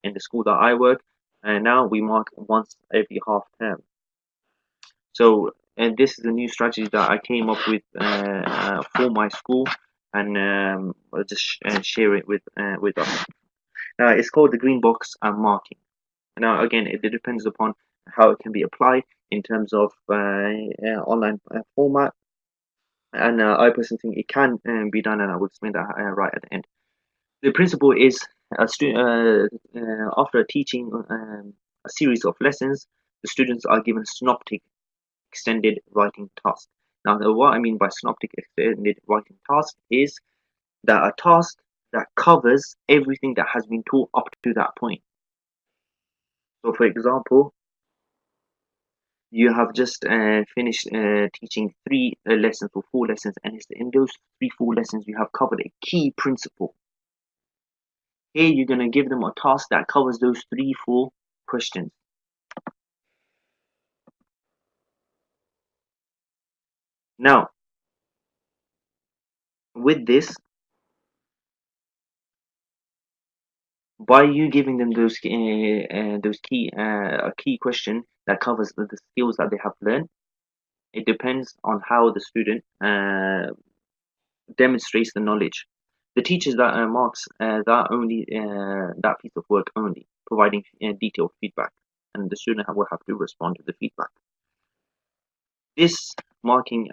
In the school that I work, now we mark once every half term. So, and this is a new strategy that I came up with for my school, and I'll just share it with us. It's called the green box and marking. Now, again, it depends upon how it can be applied in terms of online format, and I personally think it can be done, and I will explain that right at the end. The principle is after teaching a series of lessons, the students are given synoptic extended writing task. Now, what I mean by synoptic extended writing task is that a task that covers everything that has been taught up to that point. So, for example, you have just finished teaching 3 lessons or 4 lessons, and it's in those 3, 4 lessons you have covered a key principle. Here, you're going to give them a task that covers those 3, 4 questions. Now, with this, by you giving them those key a key question that covers the skills that they have learned, it depends on how the student demonstrates the knowledge. The teachers that marks that piece of work only, providing detailed feedback, and the student will have to respond to the feedback. This marking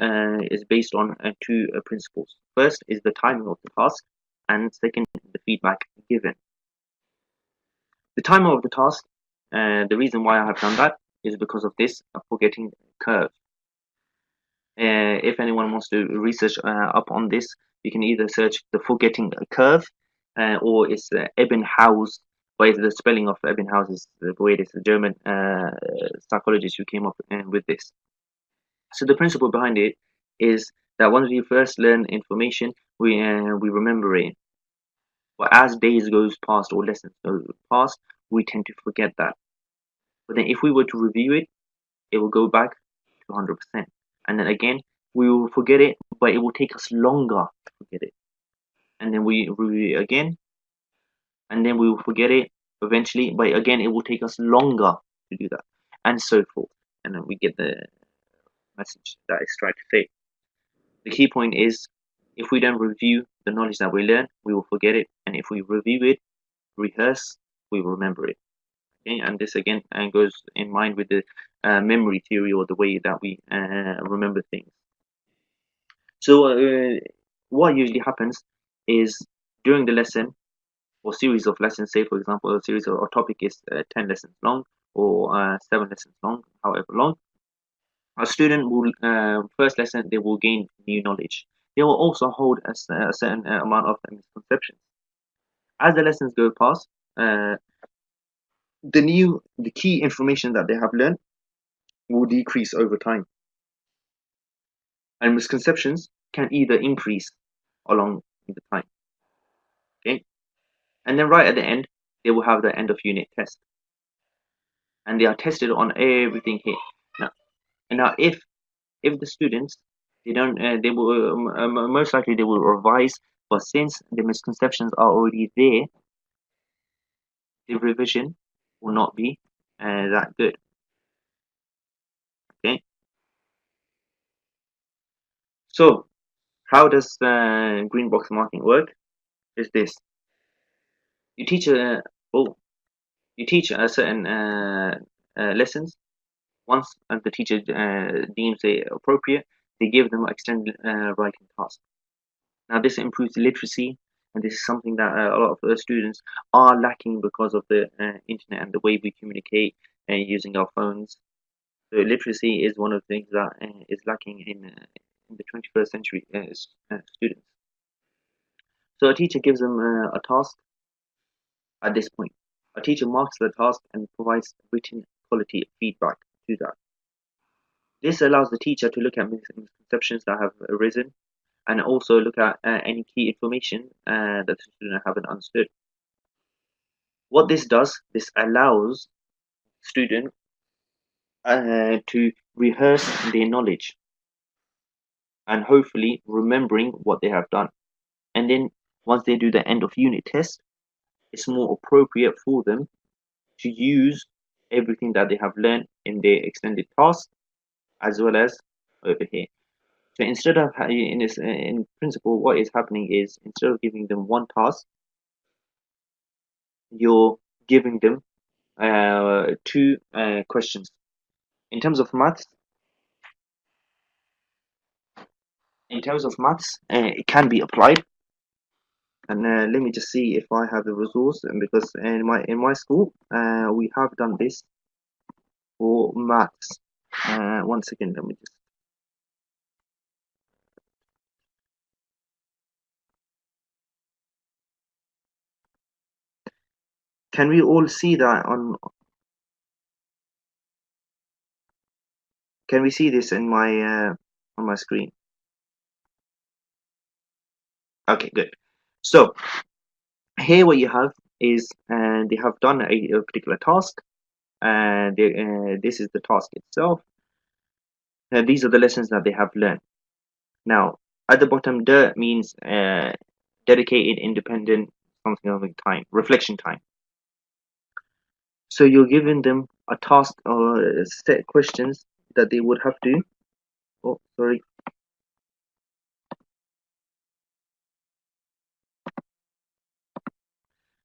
is based on 2 principles. First is the timing of the task, and second, the feedback given. The timing of the task, the reason why I have done that is because of this forgetting curve. If anyone wants to research up on this, you can either search the forgetting curve, or it's Ebbinghaus. But the spelling of Ebbinghaus is the way it is, the German psychologist who came up with this. So the principle behind it is that once we first learn information, we remember it. But as days goes past or lessons go past, we tend to forget that. But then if we were to review it, it will go back to 100%. And then again, we will forget it, but it will take us longer to forget it. And then we review it again, and then we will forget it eventually, but again, it will take us longer to do that, and so forth. And then we get the message that it's trying to say. The key point is, if we don't review the knowledge that we learn, we will forget it. And if we review it, rehearse, we will remember it. Okay, and this again goes in mind with the memory theory, or the way that we remember things. So what usually happens is, during the lesson or series of lessons, say for example a series or topic is 10 lessons long, or 7 lessons long, however long, a student will, first lesson, they will gain new knowledge. They will also hold a certain amount of misconceptions. As the lessons go past, uh, the key information that they have learned will decrease over time, and misconceptions can either increase along the time. Okay, and then right at the end, they will have the end of unit test, and they are tested on everything here. Now, if the students, they don't, they will most likely they will revise, but since the misconceptions are already there, the revision will not be that good. Okay, so how does green box marking work? Is this: you teach a oh you teach a certain lessons. Once the teacher deems it appropriate, they give them extended writing task. Now this improves literacy, and this is something that a lot of students are lacking because of the internet and the way we communicate using our phones. So literacy is one of the things that is lacking in the 21st century students. So a teacher gives them a task at this point. A teacher marks the task and provides written quality feedback to that. This allows the teacher to look at misconceptions that have arisen, and also look at any key information that the student haven't understood. What this does, this allows student to rehearse their knowledge, and hopefully remembering what they have done. And then once they do the end of unit test, it's more appropriate for them to use everything that they have learned in their extended task, as well as over here. So instead of in principle, what is happening is, instead of giving them one task, you're giving them two questions. In terms of maths, it can be applied. And let me just see if I have the resource, and because in my school we have done this for maths. One second, let me just. Can we all see that on? Can we see this in my on my screen? Okay, good. So here what you have is, they have done a particular task, and this is the task itself. These are the lessons that they have learned. Now at the bottom, the means dedicated, independent, something of the time, reflection time. So you're giving them a task or a set questions that they would have to. Oh, sorry.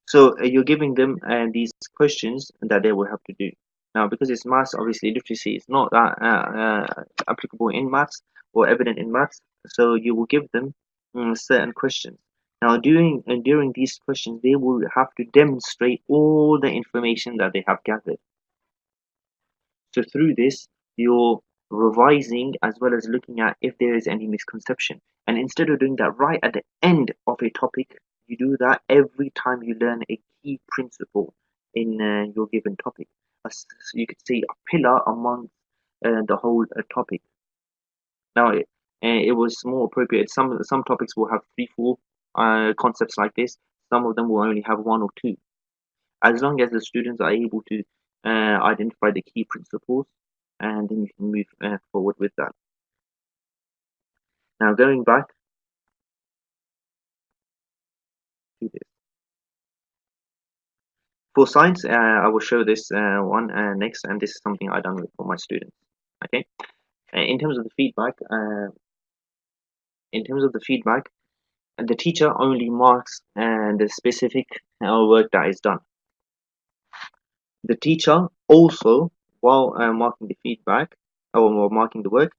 So you're giving them these questions that they will have to do. Now, because it's maths, obviously literacy is not that applicable in maths or evident in maths. So you will give them certain questions. Now, during these questions, they will have to demonstrate all the information that they have gathered. So through this, you're revising as well as looking at if there is any misconception. And instead of doing that right at the end of a topic, you do that every time you learn a key principle in your given topic. You could say a pillar among the whole topic. Now, it was more appropriate. Some topics will have 3, 4 concepts like this. Some of them will only have 1 or 2. As long as the students are able to identify the key principles, and then you can move forward with that. Now going back to this. For science, I will show this one next, and this is something I've done for my students. Okay, in terms of the feedback, the teacher only marks the specific work that is done. The teacher also, while marking the feedback or while marking the work,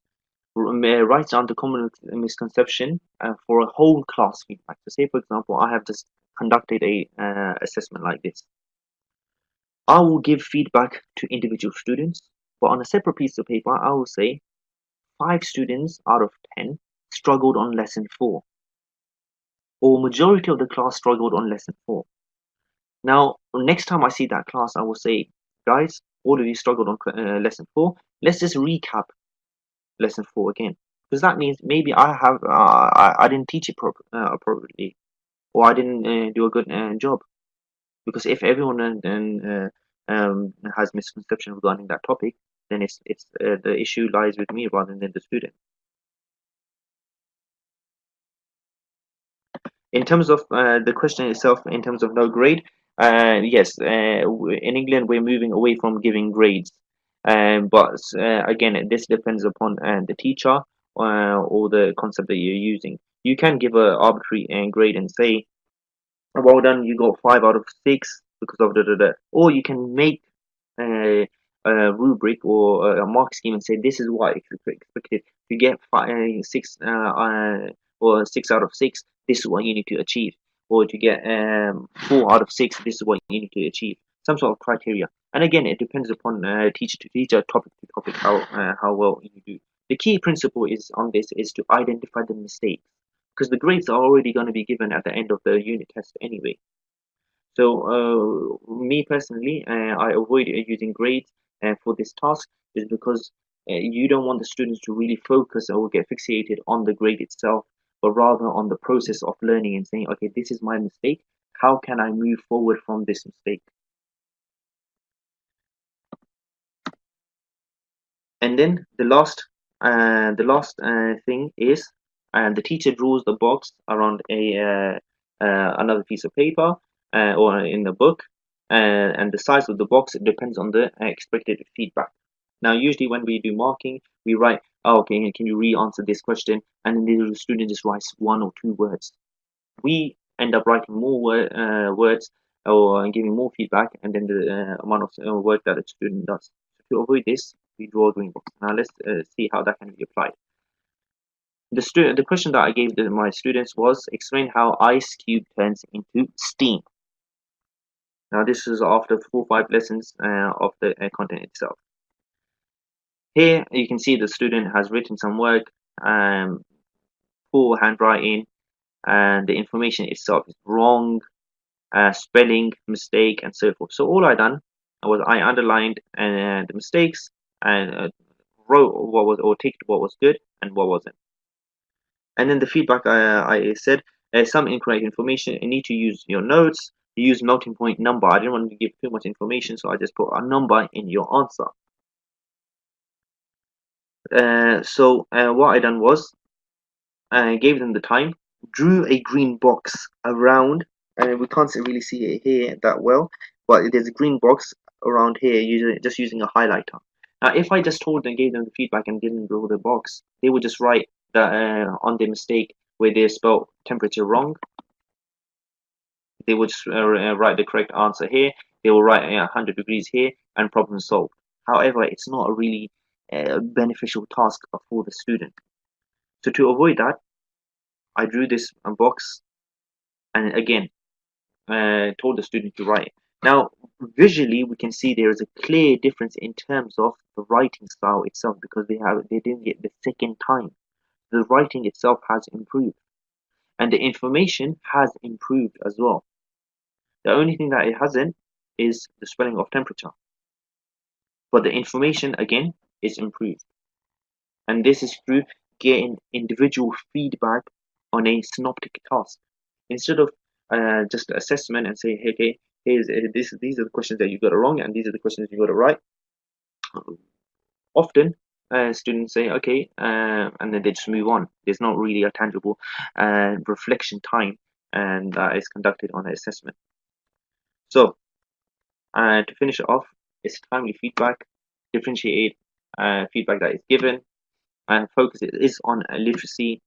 writes down the common misconception for a whole class feedback. So say, for example, I have just conducted a assessment like this. I will give feedback to individual students, but on a separate piece of paper, I will say 5 students out of 10 struggled on lesson 4, or majority of the class struggled on lesson 4. Now, next time I see that class, I will say, guys, all of you struggled on lesson 4. Let's just recap lesson 4 again, because that means maybe I didn't teach it appropriately, or I didn't do a good job. Because if everyone has misconception regarding that topic, then it's the issue lies with me rather than the student. In terms of the question itself, in terms of no grade, yes, in England we're moving away from giving grades, but again, this depends upon the teacher or the concept that you're using. You can give an arbitrary grade and say, well done, you got 5 out of 6 because of da. Or you can make a, a rubric or a mark scheme and say this is what expected. If you get 6 or 6 out of 6, this is what you need to achieve. Or to get 4 out of 6, this is what you need to achieve. Some sort of criteria. And again, it depends upon teacher to teacher, topic to topic, how well you do. The key principle is on this is to identify the mistakes, because the grades are already going to be given at the end of the unit test anyway. So me personally, I avoid using grades for this task, is because you don't want the students to really focus or get fixated on the grade itself, but rather on the process of learning and saying, okay, this is my mistake. How can I move forward from this mistake? And then the last thing is, the teacher draws the box around another piece of paper or in the book, and the size of the box depends on the expected feedback. Now, usually when we do marking, we write, oh, okay, can you re-answer this question? And then the student just writes 1 or 2 words. We end up writing more words or giving more feedback, and then the amount of work that a student does. To avoid this, we draw a green box. Now let's see how that can be applied. The question that I gave my students was, explain how ice cube turns into steam. Now this is after 4 or 5 lessons of the content itself. Here you can see the student has written some work, poor handwriting, and the information itself is wrong, spelling mistake, and so forth. So all I done was I underlined the mistakes and wrote what was, or ticked what was good and what wasn't. And then the feedback, I said some incorrect information. You need to use your notes. You use melting point number. I didn't want to give too much information, so I just put a number in your answer. So what I done was I gave them the time, drew a green box around, and we can't really see it here that well, but there's a green box around here using a highlighter. Now, if I just told them, gave them the feedback and didn't draw the box, they would just write that on their mistake where they spelled temperature wrong. They would just write the correct answer here. They will write 100 degrees here and problem solved. However, it's not a really beneficial task for the student. So to avoid that, I drew this box and again told the student to write. Now, visually, we can see there is a clear difference in terms of the writing style itself, because they didn't get the second time. The writing itself has improved, and the information has improved as well. The only thing that it hasn't is the spelling of temperature, but the information again is improved, and this is through getting individual feedback on a synoptic task instead of just assessment and say, hey, okay, these are the questions that you got it wrong, and these are the questions you got it right. Often students say, okay, and then they just move on. There's not really a tangible reflection time, and that is conducted on an assessment. So to finish it off, it's timely feedback, differentiate feedback that is given, and focus is on literacy.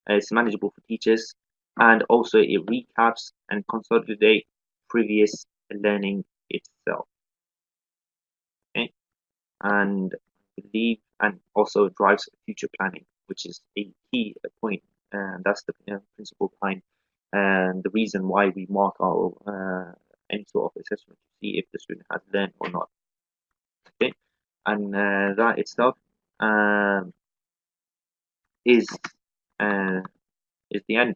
It's manageable for teachers, and also it recaps and consolidates previous learning itself. and believe, and also drives future planning, which is a key point. And that's the principle behind and the reason why we mark our any sort of assessment to see if the student has learned or not. Okay, and that itself um, is uh, is the end.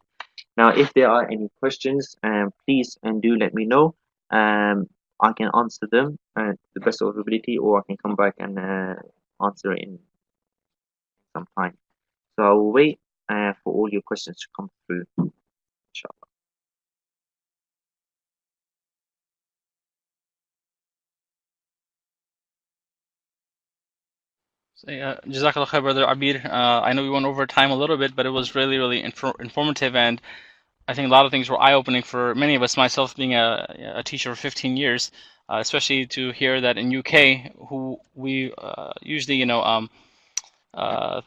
Now, if there are any questions, please and do let me know. I can answer them to the best of ability, or I can come back and answer it in some time. So I will wait for all your questions to come through, inshallah. So, Jazakallah khair, brother Abir. I know we went over time a little bit, but it was really, really informative, and I think a lot of things were eye-opening for many of us. Myself being a teacher for 15 years, especially to hear that in UK, who we usually,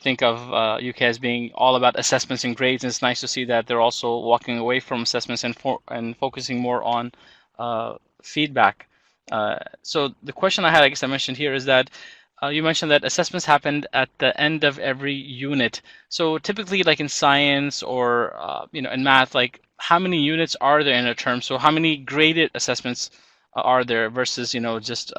think of UK as being all about assessments and grades, and it's nice to see that they're also walking away from assessments and focusing more on feedback. So the question I had, I guess I mentioned here, is that you mentioned that assessments happened at the end of every unit. So typically, like in science or in math, like how many units are there in a term? So how many graded assessments are there versus just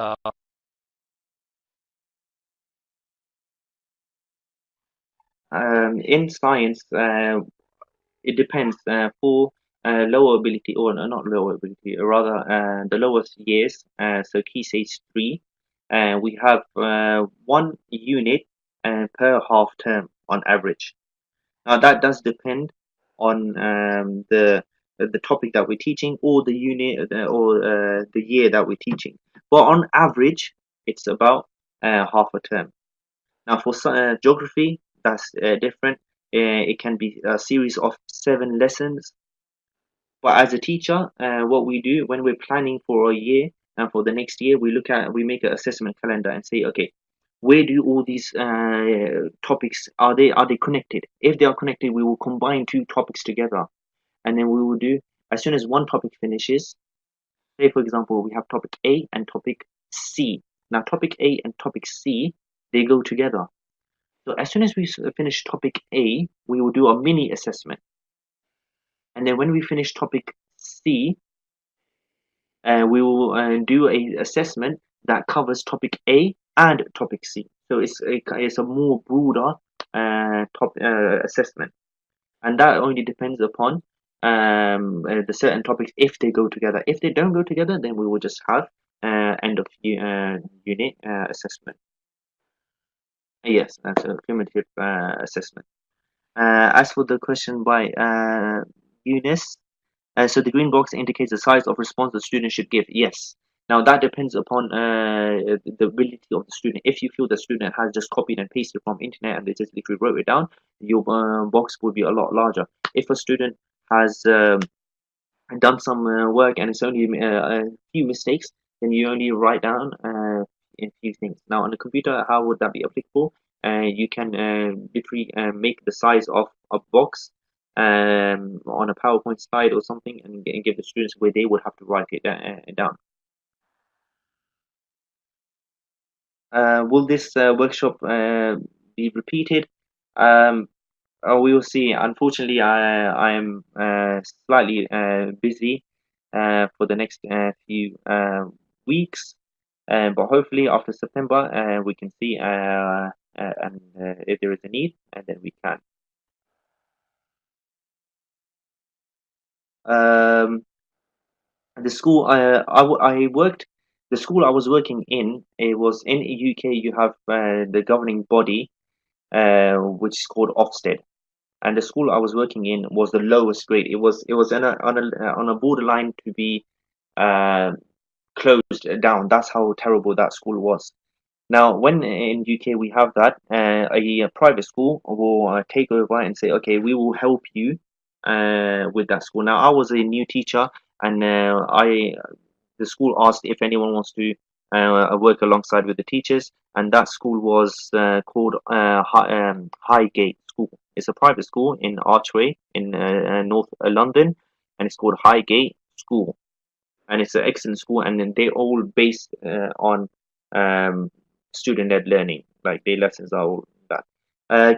In science, it depends. For lower ability, or not lower ability, rather the lowest years, so key stage 3, we have 1 unit per half term on average. Now that does depend on the topic that we're teaching, or the unit, or the year that we're teaching. But on average, it's about half a term. Now for geography, that's different. It can be a series of 7 lessons. But as a teacher, what we do when we're planning for a year and for the next year, we make an assessment calendar and say, okay, where do all these topics, are they connected? If they are connected, we will combine 2 topics together, and then we will do, as soon as one topic finishes. Say for example, we have topic A and topic C. Now topic A and topic C, they go together. So as soon as we finish topic A, we will do a mini assessment, and then when we finish topic C, we will do a assessment that covers topic A and topic C. So it's a more broader assessment, and that only depends upon the certain topics, if they go together. If they don't go together, then we will just have end of unit assessment. Yes, that's a cumulative assessment. As for the question by Eunice, so the green box indicates the size of response the student should give. Yes. Now that depends upon the ability of the student. If you feel the student has just copied and pasted from internet and they just literally wrote it down, your box will be a lot larger. If a student has done some work and it's only a few mistakes, then you only write down a few things. Now on the computer, how would that be applicable? You can literally make the size of a box on a PowerPoint slide or something, and give the students where they would have to write it down. Will this workshop be repeated? Um, we will see. Unfortunately, I am slightly busy for the next few weeks, but hopefully after September we can see, and if there is a need, and then we can. Um, the school I worked, the school I was working in, it was in UK. You have the governing body, which is called Ofsted, and the school I was working in was the lowest grade. It was on a borderline to be uh, closed down. That's how terrible that school was. Now, when in UK we have that, a private school will take over and say, okay, we will help you with that school. Now, I was a new teacher, and the school asked if anyone wants to work alongside with the teachers, and that school was called Highgate School. It's a private school in Archway in North London, and it's called Highgate School, and it's an excellent school, and then they're all based on um, student-led learning, like their lessons are all that.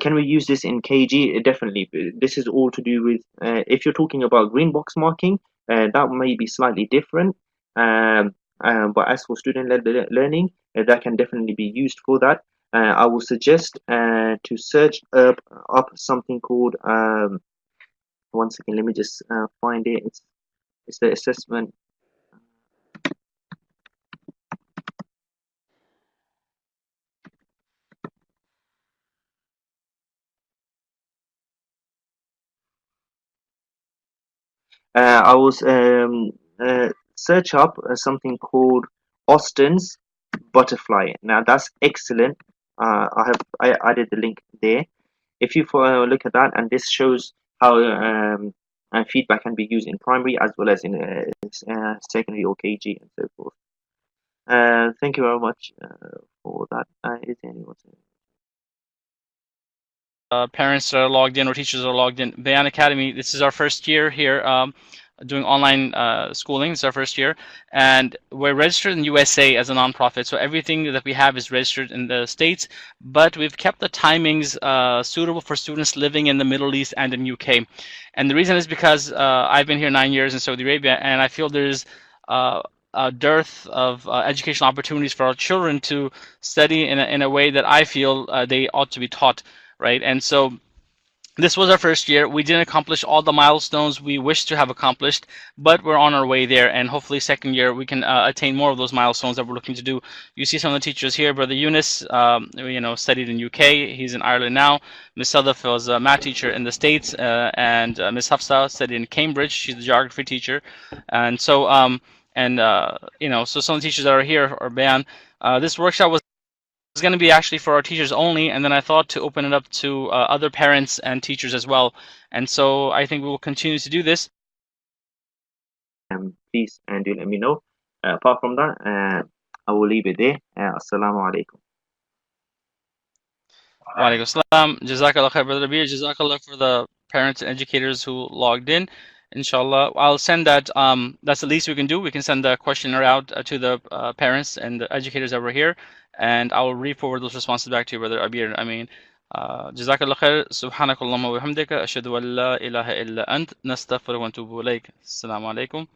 Can we use this in KG? Definitely. This is all to do with if you're talking about green box marking, that may be slightly different. But as for student-led learning, that can definitely be used for that. I will suggest to search up something called one second. Let me just find it. It's the assessment. I was search up something called Austin's butterfly. Now that's excellent. I added the link there. If you look at that, and this shows how feedback can be used in primary as well as in secondary or KG and so forth. Thank you very much for that. Is there anyone? Parents that are logged in or teachers that are logged in. Bayaan Academy, this is our first year here doing online schooling. It's our first year. And we're registered in the USA as a nonprofit. So everything that we have is registered in the States. But we've kept the timings suitable for students living in the Middle East and in UK. And the reason is because I've been here 9 years in Saudi Arabia, and I feel there's a dearth of educational opportunities for our children to study in a way that I feel they ought to be taught. Right, and so this was our first year. We didn't accomplish all the milestones we wished to have accomplished, but we're on our way there, and hopefully second year we can attain more of those milestones that we're looking to do. You see some of the teachers here. Brother Yunus, studied in UK. He's in Ireland now. Miss Sadaf was a math teacher in the States, and Miss Hafsa studied in Cambridge. She's a geography teacher, and so so some of the teachers that are here are Bayan. This workshop was going to be actually for our teachers only, and then I thought to open it up to other parents and teachers as well. And so I think we will continue to do this. Please do let me know. Apart from that, I will leave it there. Assalamu alaikum. Wa alaikum salam. Jazakallah khair, Brother Abir. Jazakallah for the parents and educators who logged in. Inshallah, I'll send that. That's the least we can do. We can send the questionnaire out to the parents and the educators that were here, and I will re-forward those responses back to you, Brother Abir. I mean, Jazakallah khair. Subhanakallahumma wa bihamdika. Ashhadu an la ilaha illa ant. Nastaghfiruka wa natubu ilayk. Assalamu alaikum.